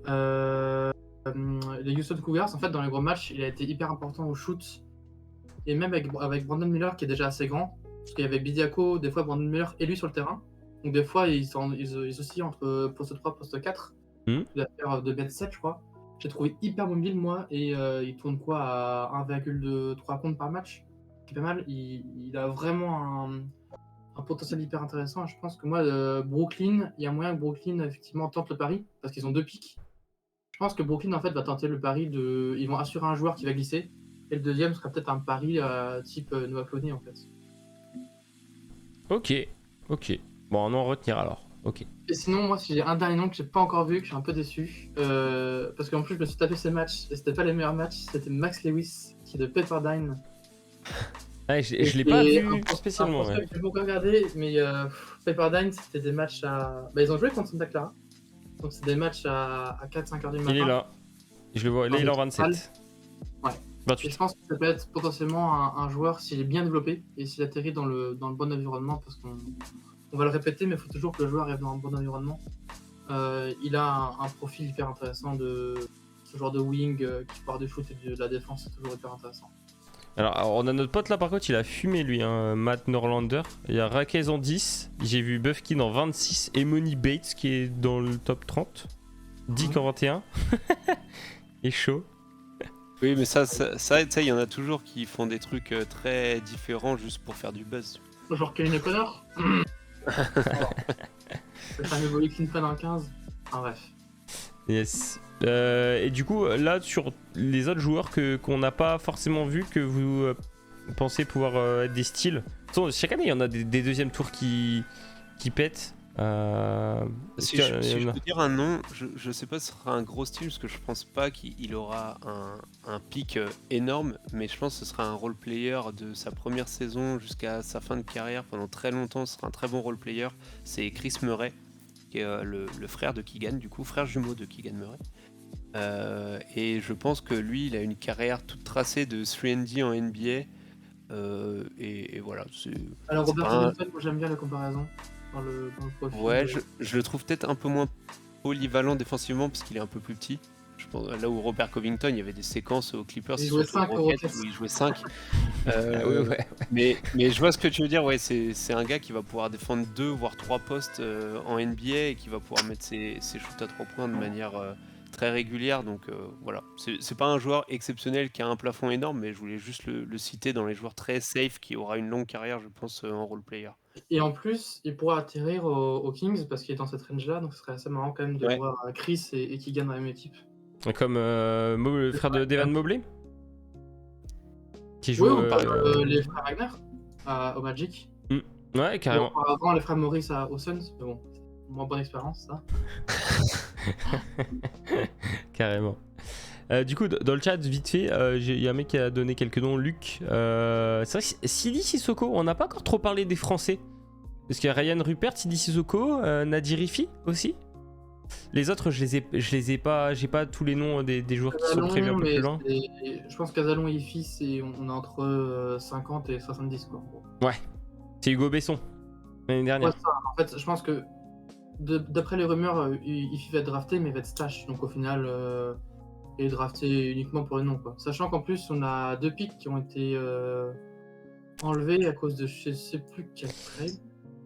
les Houston Cougars, en fait dans les gros matchs, il a été hyper important au shoot. Et même avec Brandon Miller qui est déjà assez grand, parce qu'il y avait Bediako, des fois Brandon Miller et lui sur le terrain. Donc des fois ils oscillent entre poste 3 poste 4. Il va faire 2m7 je crois. J'ai trouvé hyper mobile moi, et il tourne quoi à 1,3 comptes par match. C'est pas mal, il a vraiment un potentiel hyper intéressant. Je pense que moi, Brooklyn, il y a moyen que Brooklyn effectivement tente le pari, parce qu'ils ont 2 pics. Je pense que Brooklyn en fait va tenter le pari de... Ils vont assurer un joueur qui va glisser, et le deuxième sera peut-être un pari type Noah Clooney en fait. Ok. Bon, on en retenir alors. Ok. Et sinon, moi, si j'ai un dernier nom que j'ai pas encore vu, que je suis un peu déçu, parce qu'en plus, je me suis tapé ces matchs, et c'était pas les meilleurs matchs, c'était Max Lewis, qui est de Pepperdine. Ouais, je l'ai pas Et vu spécialement. un prospect Ouais. que j'ai beaucoup regardé, mais Pepperdine, c'était des matchs à. Bah, ils ont joué contre Santa Clara. Donc, c'est des matchs à 4-5 heures du Il est matin. là. Je le vois. Là, Dans il des est en salles. 27. Ouais. Et je 28. pense que ça peut être potentiellement un joueur, s'il est bien développé et s'il atterrit dans le bon environnement, parce qu'on va le répéter, mais il faut toujours que le joueur arrive dans un bon environnement. Il a un profil hyper intéressant de ce genre de wing qui part du foot et de la défense, c'est toujours hyper intéressant. Alors, on a notre pote là, par contre, il a fumé lui, hein, Matt Norlander. Il y a Raquez en 10. J'ai vu Buffkin en 26 et Money Bates qui est dans le top 30. Dick en 21. Et chaud. Oui, mais ça, tu sais, il y en a toujours qui font des trucs très différents juste pour faire du buzz. Genre Kevin O'Connor. Le fameux volley Clinton en 15. Enfin bref. Yes. Et du coup, là, sur les autres joueurs qu'on n'a pas forcément vu, que vous pensez pouvoir être des styles. De toute façon, chaque année, il y en a des deuxièmes tours qui pètent. Si je peux dire un nom, je sais pas si ce sera un gros style, parce que je pense pas qu'il aura un pic énorme, mais je pense que ce sera un role player de sa première saison jusqu'à sa fin de carrière. Pendant très longtemps, ce sera un très bon role player. C'est Chris Murray, qui est le frère de Keegan, du coup, frère jumeau de Keegan Murray. Et je pense que lui, il a une carrière toute tracée de 3&D en NBA. Et voilà. Alors c'est Robert pas un- Covington, moi j'aime bien la comparaison dans le profil. Ouais, je le trouve peut-être un peu moins polyvalent défensivement parce qu'il est un peu plus petit. Je pense, là où Robert Covington, il y avait des séquences aux Clippers, Il jouait surtout aux 5 Rockets, Rockets. où il jouait 5. Ouais. Mais je vois ce que tu veux dire, ouais, c'est un gars qui va pouvoir défendre 2 voire 3 postes en NBA et qui va pouvoir mettre ses shoots à 3 points de manière très régulière. Donc voilà, c'est pas un joueur exceptionnel qui a un plafond énorme, mais je voulais juste le citer dans les joueurs très safe qui aura une longue carrière, je pense, en role player. Et en plus, il pourra atterrir aux Kings parce qu'il est dans cette range-là, donc ce serait assez marrant quand même de Ouais. voir Chris et Keegan dans la même équipe. Comme le frère de Devan Mobley qui joue. Oui, ou les frères Wagner au Magic. Ouais, carrément. Bon, avant les frères Maurice aux Suns, mais bon, moins bonne expérience ça. Carrément. Du coup, dans le chat, vite fait, il y a un mec qui a donné quelques noms. Luc. C'est vrai que Sidi Sissoko, on n'a pas encore trop parlé des Français. Parce qu'il y a Ryan Rupert, Sidi Sissoko, Nadir Rifi aussi. Les autres, je les ai pas. J'ai pas tous les noms des joueurs qui sont prévus un peu plus loin. Je pense qu'Azalon et Ifi, on est entre 50 et 70 quoi. Ouais. C'est Hugo Besson l'année dernière. Ouais, ça, en fait, je pense que d'après les rumeurs, Ifi va être drafté, mais il va être stash. Donc au final, il est drafté uniquement pour le nom quoi. Sachant qu'en plus, on a 2 picks qui ont été enlevés à cause de je sais plus quel trade.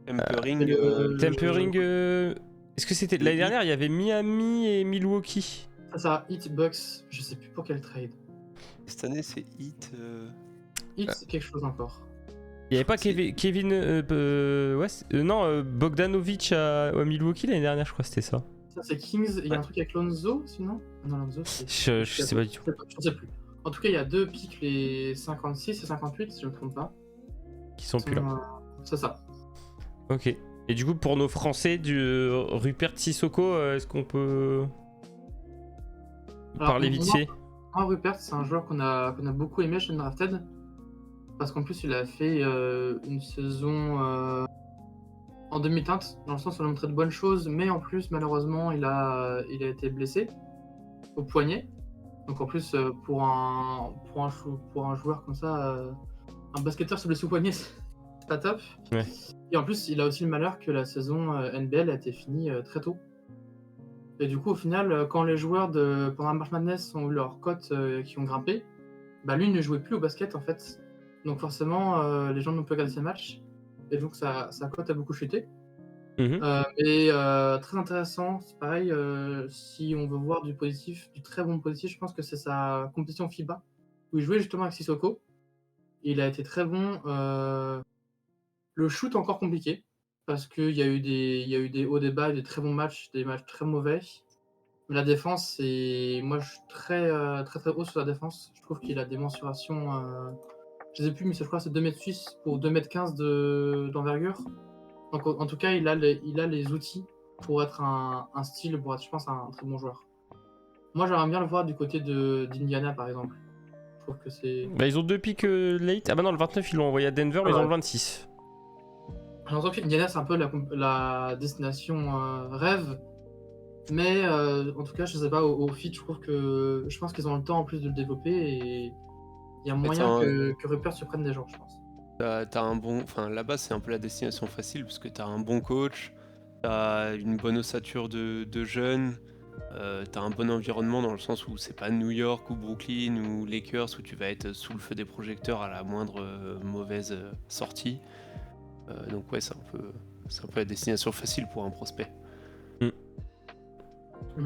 Tempering. Est-ce que c'était l'année dernière? Il y avait Miami et Milwaukee. Ça, Heat Bucks, je sais plus pour quel trade. Cette année, c'est Heat. Heat, c'est quelque chose encore. Il n'y avait pas Kevin. Non, Bogdanovic à Milwaukee l'année dernière, je crois que c'était ça. Ça, c'est Kings. Il y a un truc avec Lonzo, sinon? Non, Lonzo, c'est. Je sais pas du tout. Je ne sais plus. En tout cas, il y a 2 pics, les 56 et 58, si je ne me trompe pas. Qui sont plus là. C'est ça. Ok. Et du coup, pour nos Français, du Rupert Sissoko, est-ce qu'on peut parler vite fait? Moi, Rupert, c'est un joueur qu'on a beaucoup aimé chez Undrafted. Parce qu'en plus, il a fait une saison en demi-teinte, dans le sens où on a montré de bonnes choses, mais en plus, malheureusement, il a été blessé au poignet. Donc en plus, pour un joueur comme ça, un basketteur se blesse au poignet, c'est pas top. Ouais. Et en plus, il a aussi le malheur que la saison NBL a été finie très tôt. Et du coup, au final, quand les joueurs pendant March Madness ont eu leurs cotes qui ont grimpé, bah lui ne jouait plus au basket en fait. Donc forcément, les gens n'ont pas regardé ses matchs. Et donc sa cote a beaucoup chuté. Très intéressant, c'est pareil, si on veut voir du positif, du très bon positif, je pense que c'est sa compétition FIBA, où il jouait justement avec Sissoko. Il a été très bon. Le shoot encore compliqué, parce qu'il y a eu des hauts, des bas, des très bons matchs, des matchs très mauvais. Mais la défense, moi je suis très haut sur la défense. Je trouve qu'il a des mensurations, je sais plus, mais je crois que c'est 2m6 pour 2m15 d'envergure. Donc en tout cas, il a les outils pour être un style, pour être, je pense, un très bon joueur. Moi, j'aimerais bien le voir du côté d'Indiana, par exemple. Je trouve que c'est. Bah, ils ont 2 pics late. Ah bah non, le 29, ils l'ont envoyé à Denver, mais ils ont le 26. J'ai l'impression qu'Indiana, c'est un peu la destination rêve. Mais en tout cas, je sais pas, au fit, je pense qu'ils ont le temps en plus de le développer et il y a moyen que Rupert surprenne des gens, je pense. T'as un bon, enfin là-bas c'est un peu la destination facile parce que t'as un bon coach, t'as une bonne ossature de jeunes, t'as un bon environnement dans le sens où c'est pas New York ou Brooklyn ou Lakers où tu vas être sous le feu des projecteurs à la moindre mauvaise sortie. Donc ouais, c'est un peu la destination facile pour un prospect.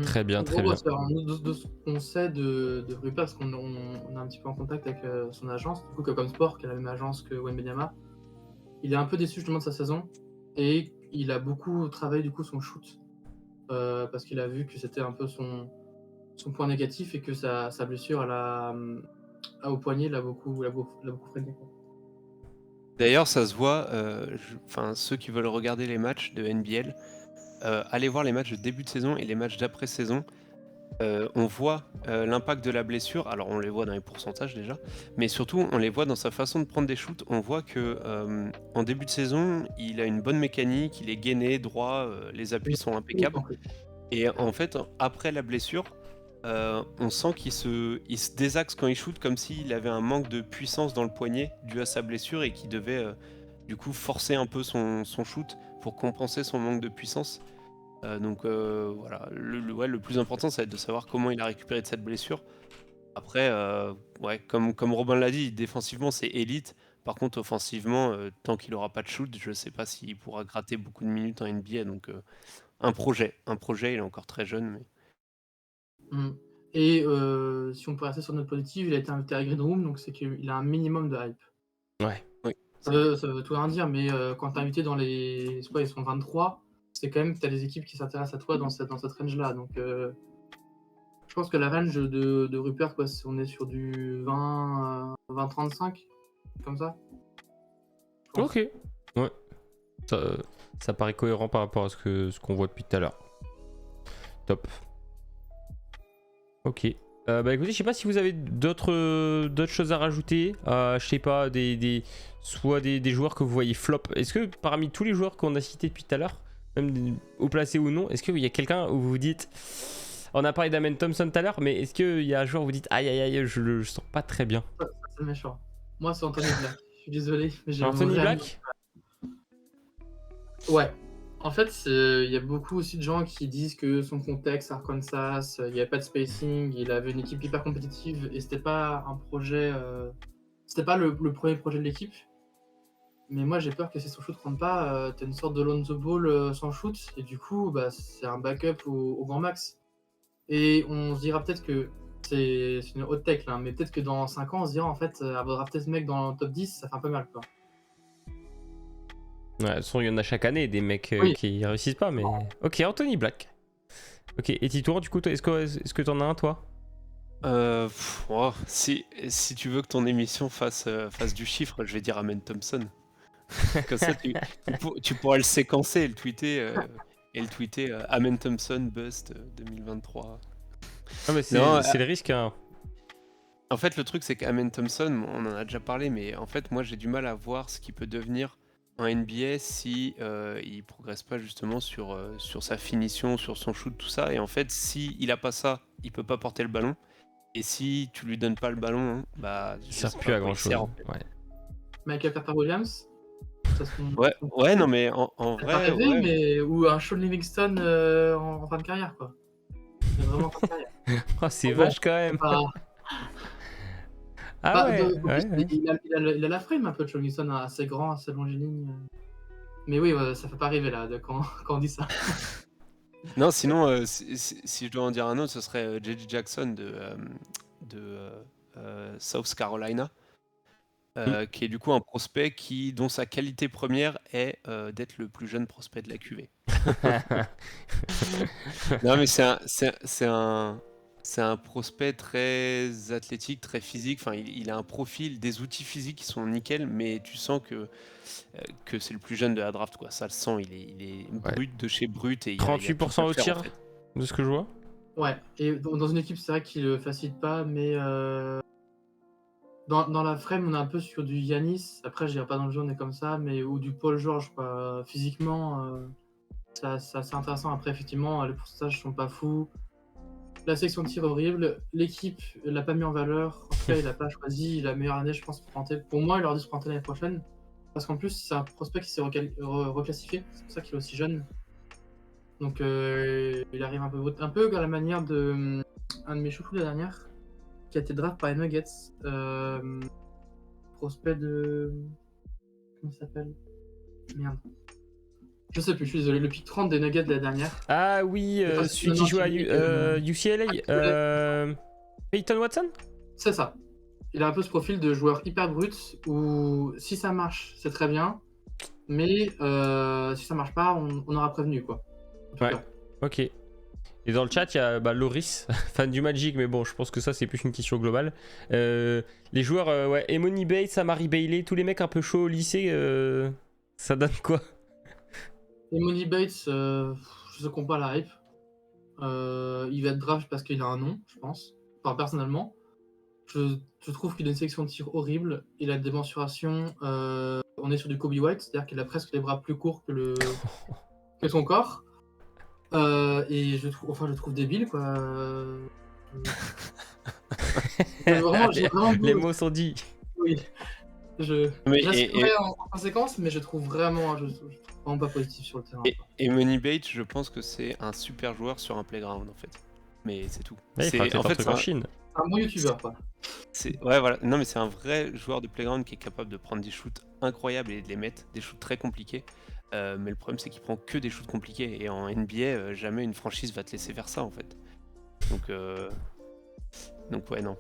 Très bien, En très gros, bien. de ce qu'on sait de Rupert, parce qu'on est un petit peu en contact avec son agence, du coup, comme Sport, qui est la même agence que Wembanyama, il est un peu déçu justement de sa saison et il a beaucoup travaillé du coup son shoot parce qu'il a vu que c'était un peu son point négatif et que sa blessure au poignet l'a beaucoup freiné, quoi. D'ailleurs, ça se voit, enfin ceux qui veulent regarder les matchs de NBL, allez voir les matchs de début de saison et les matchs d'après-saison. On voit l'impact de la blessure, alors on les voit dans les pourcentages déjà, mais surtout on les voit dans sa façon de prendre des shoots. On voit que en début de saison, il a une bonne mécanique, il est gainé, droit, les appuis sont impeccables. Et en fait, après la blessure, on sent qu'il se désaxe quand il shoot comme s'il avait un manque de puissance dans le poignet dû à sa blessure et qu'il devait du coup forcer un peu son shoot pour compenser son manque de puissance. Donc voilà, le plus important, ça va être de savoir comment il a récupéré de cette blessure. Après, ouais, comme Robin l'a dit, défensivement, c'est élite. Par contre, offensivement, tant qu'il n'aura pas de shoot, je ne sais pas s'il pourra gratter beaucoup de minutes en NBA. Donc, un projet, il est encore très jeune. Mais... Et si on peut rester sur notre positive, il a été invité à Green Room, donc c'est qu'il a un minimum de hype. Ouais. Oui. Ça veut tout rien dire, mais quand t'es invité dans les... C'est quoi, ils sont 23, c'est quand même que t'as des équipes qui s'intéressent à toi dans cette range-là. Donc je pense que la range de Rupert, quoi, on est sur du 20-35, comme ça. Ok. Ouais. Ça paraît cohérent par rapport à ce qu'on voit depuis tout à l'heure. Top. Ok. Bah écoutez, je sais pas si vous avez d'autres choses à rajouter. Je sais pas, soit des joueurs que vous voyez flop. Est-ce que parmi tous les joueurs qu'on a cités depuis tout à l'heure, même haut placé ou non, est-ce qu'il y a quelqu'un où vous vous dites... On a parlé d'Amen Thompson tout à l'heure, mais est-ce qu'il y a un joueur où vous dites aïe aïe aïe, je le sens pas très bien? Ça, c'est méchant. Moi, c'est Anthony Black. Je suis désolé, mais j'ai Anthony vraiment... Black? Ouais. En fait, il y a beaucoup aussi de gens qui disent que son contexte à Arkansas, il n'y avait pas de spacing, il avait une équipe hyper compétitive et c'était pas un projet. C'était pas le premier projet de l'équipe. Mais moi, j'ai peur que si son shoot rentre pas, t'as une sorte de Lonzo Ball sans shoot et du coup, bah, c'est un backup au grand max. Et on se dira peut-être que c'est une haute tech là, mais peut-être que dans 5 ans, on se dira en fait, avoir drafté ce mec dans le top 10, ça fait un peu mal, quoi. Ouais, de toute façon, il y en a chaque année des mecs Oui. qui réussissent pas, mais. Ok, Anthony Black. Ok, et Titour, du coup, est-ce que t'en as un, toi? Si tu veux que ton émission fasse du chiffre, je vais dire Amen Thompson. Comme ça, tu pourras le séquencer et le tweeter, Amen Thompson Bust 2023. Ah, mais Non, c'est le risque, hein. En fait, le truc, c'est qu'Amen Thompson, on en a déjà parlé, mais en fait, moi, j'ai du mal à voir ce qu'il peut devenir en NBA si il progresse pas justement sur sa finition, sur son shoot, tout ça. Et en fait, si il a pas ça, il peut pas porter le ballon. Et si tu lui donnes pas le ballon, hein, bah, Il sert plus à grand chose. En fait. Ouais. Michael Carter-Williams, Ouais, non, mais en pas vrai, rêvé, ouais. mais ou un Sean Livingston en fin de carrière, quoi. Mais vraiment en fin de carrière. Oh, c'est Bon, vache quand même. Ah ouais, en plus, ouais. il a la frame un peu de Sean Livingston, assez grand, assez longiligne. Mais oui, ça fait pas rêver là quand on dit ça. Non, sinon, si je dois en dire un autre, ce serait J.J. Jackson de South Carolina, qui est du coup un prospect dont sa qualité première est d'être le plus jeune prospect de la QV. Non, mais c'est un prospect très athlétique, très physique. Enfin, il a un profil, des outils physiques qui sont nickel, mais tu sens que c'est le plus jeune de la draft, quoi. Ça le sent, il est brut de chez brut et il y a 38% au tir, en fait, de ce que je vois. Ouais, et dans une équipe, c'est vrai qu'il le facilite pas, mais dans la frame, on est un peu sur du Yanis. Après, je dirais pas dans le jeu, on est comme ça, mais ou du Paul George, quoi. Physiquement, c'est assez intéressant. Après, effectivement, les pourcentages sont pas fous. La section de tir horrible. L'équipe l'a pas mis en valeur. En tout cas, il a pas choisi la meilleure année, je pense, pour planter. Pour moi, il aurait dû se planter l'année prochaine. Parce qu'en plus, c'est un prospect qui s'est reclassifié. C'est pour ça qu'il est aussi jeune. Donc, il arrive un peu brut. Un peu à la manière de un de mes chouchous la dernière, qui a été draft par les Nuggets. Prospect de. Comment ça s'appelle? Merde. Je sais plus, je suis désolé. Le pick 30 des Nuggets de la dernière. Ah oui, Enfin, celui qui non, joue à UCLA, Peyton Watson? C'est ça. Il a un peu ce profil de joueur hyper brut où si ça marche, c'est très bien. Mais si ça marche pas, on aura prévenu, quoi. En tout Ouais. cas. Ok. Et dans le chat, il y a Loris, fan du Magic, mais bon, je pense que ça, c'est plus une question globale. Les joueurs, ouais, Emoni Bates, Amari Bailey, tous les mecs un peu chauds au lycée, ça donne quoi? Et Money Bates, je sais qu'on pas la hype. Il va être draft parce qu'il a un nom, je pense. Enfin, personnellement. Je trouve qu'il a une sélection de tir horrible. Il a des mensurations. On est sur du Kobe White, c'est-à-dire qu'il a presque les bras plus courts que son corps. Et je le trouve débile, quoi. J'ai vraiment Les mots sont dits. Oui. Mais- J'assumerai en conséquence, mais je trouve vraiment pas positif sur le terrain. Et Money Bates, je pense que c'est un super joueur sur un playground en fait. Mais c'est tout. Ouais, il fera peut-être un truc en Chine. Un bon youtubeur, quoi. Ouais, voilà. Non, mais c'est un vrai joueur de playground qui est capable de prendre des shoots incroyables et de les mettre, des shoots très compliqués. Mais le problème, c'est qu'il prend que des shoots compliqués. Et en NBA, jamais une franchise va te laisser faire ça en fait. Donc ouais, non.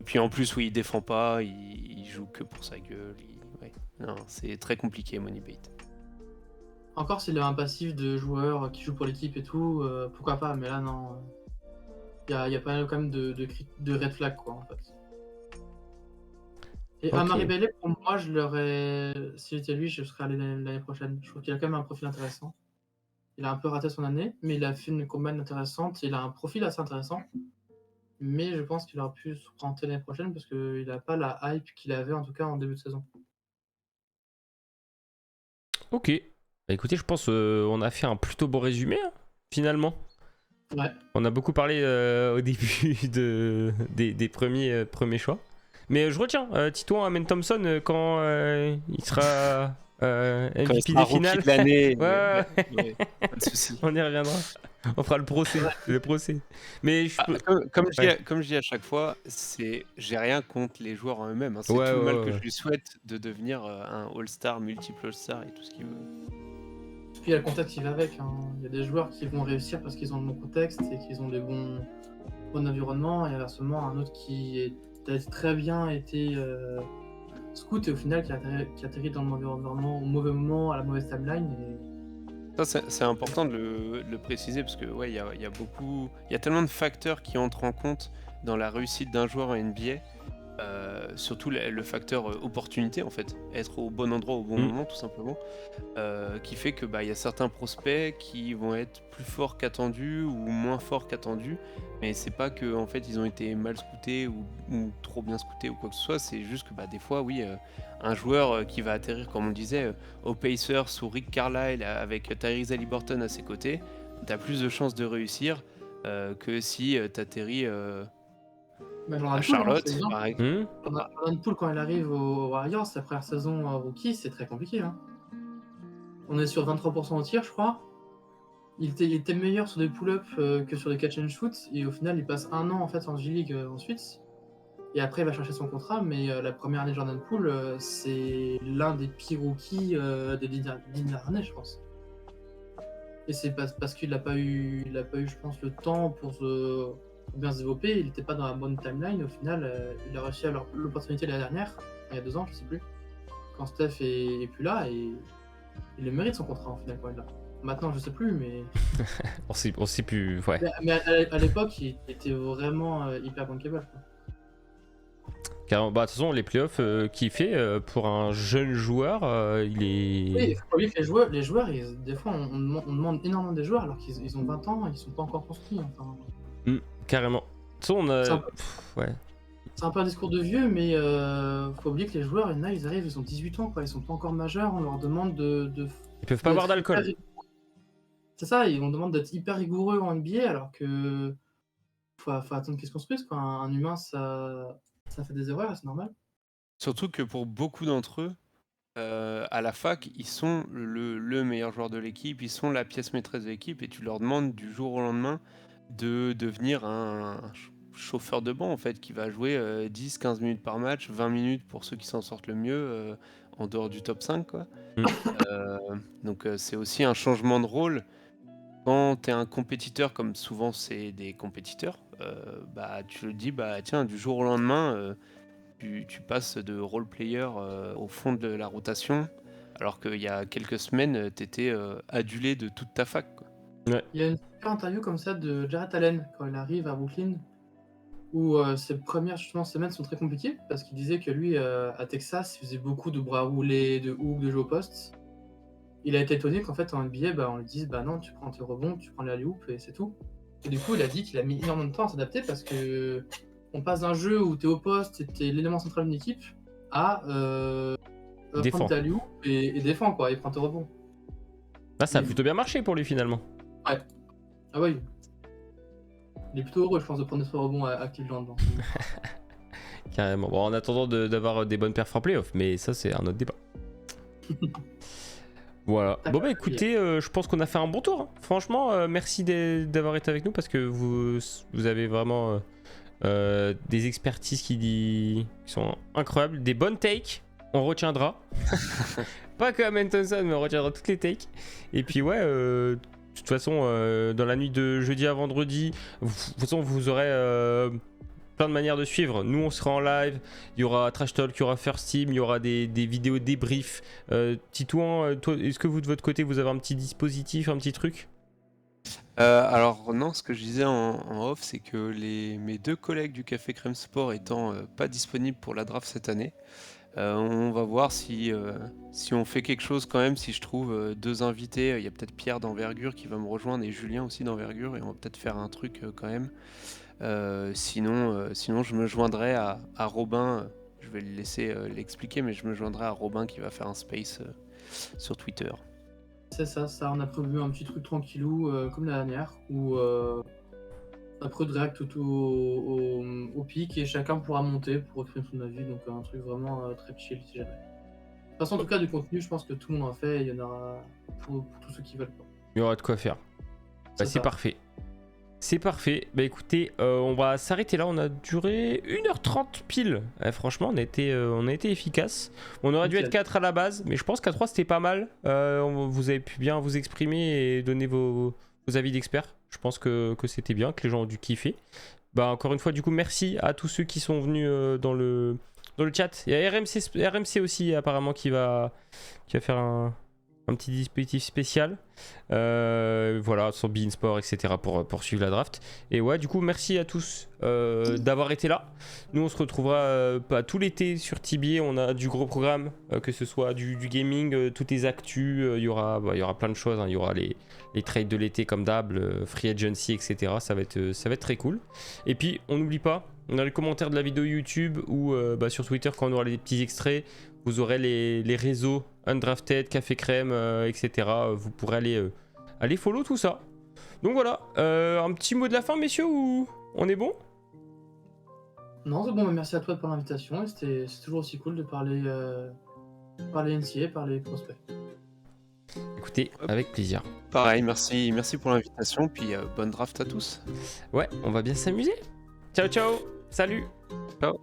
Et puis en plus, oui, il défend pas, il joue que pour sa gueule. Ouais. Non, c'est très compliqué, Money Bates. Encore s'il a un passif de joueur qui joue pour l'équipe et tout, pourquoi pas, mais là non. Il y a pas mal quand même de red flag, quoi, en fait. Et Ok. Amari Bailey, pour moi, si j'étais lui, je serais allé l'année prochaine. Je trouve qu'il a quand même un profil intéressant. Il a un peu raté son année, mais il a fait une combine intéressante. Il a un profil assez intéressant. Mais je pense qu'il aurait pu se prendre l'année prochaine parce qu'il n'a pas la hype qu'il avait en tout cas en début de saison. Ok. Bah écoutez, je pense on a fait un plutôt beau résumé, hein, finalement. Ouais. On a beaucoup parlé au début des premiers choix. Mais je retiens, Titouan Amen Thompson, quand il sera MVP des finales. De l'année, Ouais. pas de souci. On y reviendra. On fera le procès. Mais Comme je dis à chaque fois, j'ai rien contre les joueurs en eux-mêmes. Hein. C'est Ouais, tout le mal ouais, que ouais. je lui souhaite de devenir un All-Star, multiple All-Star et tout ce qu'il veut. Puis il y a le contexte qui va avec. Hein. Il y a des joueurs qui vont réussir parce qu'ils ont le bon contexte et qu'ils ont les bons environnements. Et inversement, un autre qui est peut-être très bien été scout et au final qui atterrit dans le mauvais environnement au mauvais moment, à la mauvaise timeline. Ça, c'est important de le préciser parce que ouais, il y a tellement de facteurs qui entrent en compte dans la réussite d'un joueur en NBA. Surtout le facteur opportunité en fait, être au bon endroit au bon moment tout simplement, qui fait que y a certains prospects qui vont être plus forts qu'attendus ou moins forts qu'attendus, mais c'est pas que en fait ils ont été mal scoutés ou trop bien scoutés ou quoi que ce soit, c'est juste que des fois oui, un joueur qui va atterrir comme on le disait aux Pacers ou Rick Carlisle avec Tyrese Haliburton à ses côtés, t'as plus de chances de réussir que si t'atterris à Charlotte, par exemple. Jordan Poole, quand il arrive aux Warriors, sa première saison rookie, c'est très compliqué. Hein. On est sur 23% au tir, je crois. Il était meilleur sur des pull-ups que sur des catch and shoot. Et au final, il passe un an en fait en G-League ensuite. Et après, il va chercher son contrat. Mais la première année de Jordan Poole, c'est l'un des pires rookies des dernières années, je pense. Et c'est parce qu'il n'a pas eu, je pense, le temps pour bien se développer, il n'était pas dans la bonne timeline. Au final, il a réussi à l'opportunité l'année dernière, il y a 2 ans, je sais plus, quand Steph est plus là, et il le mérite son contrat en final quand il est là. Maintenant, je sais plus, mais. on sait plus, ouais. Mais à l'époque, il était vraiment hyper bankable. Car de toute façon, les playoffs qu'il fait pour un jeune joueur, il est. Oui, il faut pas oublier que les joueurs des fois, on demande énormément des joueurs alors qu'ils ont 20 ans et qu'ils sont pas encore construits. Enfin. Carrément. De toute façon, ouais. c'est un peu un discours de vieux, mais faut oublier que les joueurs, il y en a, ils arrivent, ils ont 18 ans, quoi. Ils sont pas encore majeurs. On leur demande Ils peuvent pas boire d'être d'alcool. C'est ça, on demande d'être hyper rigoureux en NBA, alors que faut attendre qu'ils se construisent, quoi. Un humain, ça fait des erreurs, et c'est normal. Surtout que pour beaucoup d'entre eux, à la fac, ils sont le meilleur joueur de l'équipe, ils sont la pièce maîtresse de l'équipe, et tu leur demandes du jour au lendemain de devenir un chauffeur de banc, en fait, qui va jouer 10-15 minutes par match, 20 minutes pour ceux qui s'en sortent le mieux, en dehors du top 5, quoi. Donc c'est aussi un changement de rôle. Quand tu es un compétiteur, comme souvent c'est des compétiteurs, bah, tu le dis, bah, tiens, du jour au lendemain, tu passes de role player au fond de la rotation, alors qu'il y a quelques semaines, tu étais adulé de toute ta fac, quoi. Il y a une super interview comme ça de Jarrett Allen quand il arrive à Brooklyn, où ses premières justement semaines sont très compliquées parce qu'il disait que lui à Texas, il faisait beaucoup de bras roulés, de hooks, de jeux au poste. Il a été étonné qu'en fait en NBA, on lui dise non, tu prends tes rebonds, tu prends les alley-oops et c'est tout. Et du coup, il a dit qu'il a mis énormément de temps à s'adapter parce que on passe d'un jeu où t'es au poste et t'es l'élément central d'une équipe à Défend. prendre tes alley-oops et défend, quoi, et prendre tes rebonds. Ah, ça a plutôt bien marché pour lui finalement. Ah oui. Il est plutôt heureux, je pense, de prendre des rebonds à Cleveland. Carrément. Bon, en attendant d'avoir des bonnes perfs en playoff, mais ça c'est un autre débat. Voilà. Bon bah écoutez, je pense qu'on a fait un bon tour, hein. Franchement, merci d'avoir été avec nous parce que vous avez vraiment des expertises qui sont incroyables, des bonnes takes, on retiendra. Pas que Amen Thompson, mais on retiendra toutes les takes. Et puis ouais, de toute façon, dans la nuit de jeudi à vendredi, de toute façon vous aurez plein de manières de suivre. Nous on sera en live, il y aura Trash Talk, il y aura First Team, il y aura des vidéos débriefs. Titouan, toi, est-ce que vous de votre côté vous avez un petit dispositif, un petit truc? Alors non, ce que je disais en off, c'est que mes deux collègues du Café Crème Sport étant pas disponibles pour la draft cette année, on va voir si on fait quelque chose quand même, si je trouve deux invités. Il y a peut-être Pierre d'Envergure qui va me rejoindre et Julien aussi d'Envergure, et on va peut-être faire un truc quand même. Sinon, je me joindrai à Robin. Je vais le laisser l'expliquer, mais je me joindrai à Robin qui va faire un space sur Twitter. C'est ça, on a prévu un petit truc tranquillou comme la dernière, où après de réact tout au pic et chacun pourra monter pour exprimer son avis, donc un truc vraiment très chill si jamais. De toute façon, en tout cas, du contenu, je pense que tout le monde en fait, et il y en aura pour tous ceux qui veulent pas. Il y aura de quoi faire. Bah, c'est parfait. C'est parfait. Bah écoutez, on va s'arrêter là. On a duré 1h30 pile. Franchement, on a été efficace. On aurait dû être 4 à la base, mais je pense qu'à 3 c'était pas mal. Vous avez pu bien vous exprimer et donner vos avis d'experts. Je pense que c'était bien, que les gens ont dû kiffer. Bah encore une fois, du coup, merci à tous ceux qui sont venus dans le chat. Il y a RMC aussi apparemment qui va faire un petit dispositif spécial, voilà, sur Bein Sport, etc. pour suivre la draft. Et ouais, du coup, merci à tous d'avoir été là. Nous, on se retrouvera tout l'été sur TBA. On a du gros programme, que ce soit du gaming, toutes les actus. Il y aura plein de choses, hein. Il y aura les trades de l'été comme d'hab, free agency, etc. Ça va être très cool. Et puis, on n'oublie pas, on a les commentaires de la vidéo YouTube ou sur Twitter, quand on aura les petits extraits, vous aurez les réseaux Undrafted, Café Crème, etc. Vous pourrez aller follow tout ça. Donc voilà, un petit mot de la fin, messieurs, ou on est bon? Non, c'est bon, mais merci à toi pour l'invitation. C'est toujours aussi cool de parler NCA, parler prospect. Écoutez, avec plaisir. Pareil, merci pour l'invitation, puis bonne draft à tous. Ouais, on va bien s'amuser. Ciao, ciao. Salut. Ciao.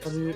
Salut.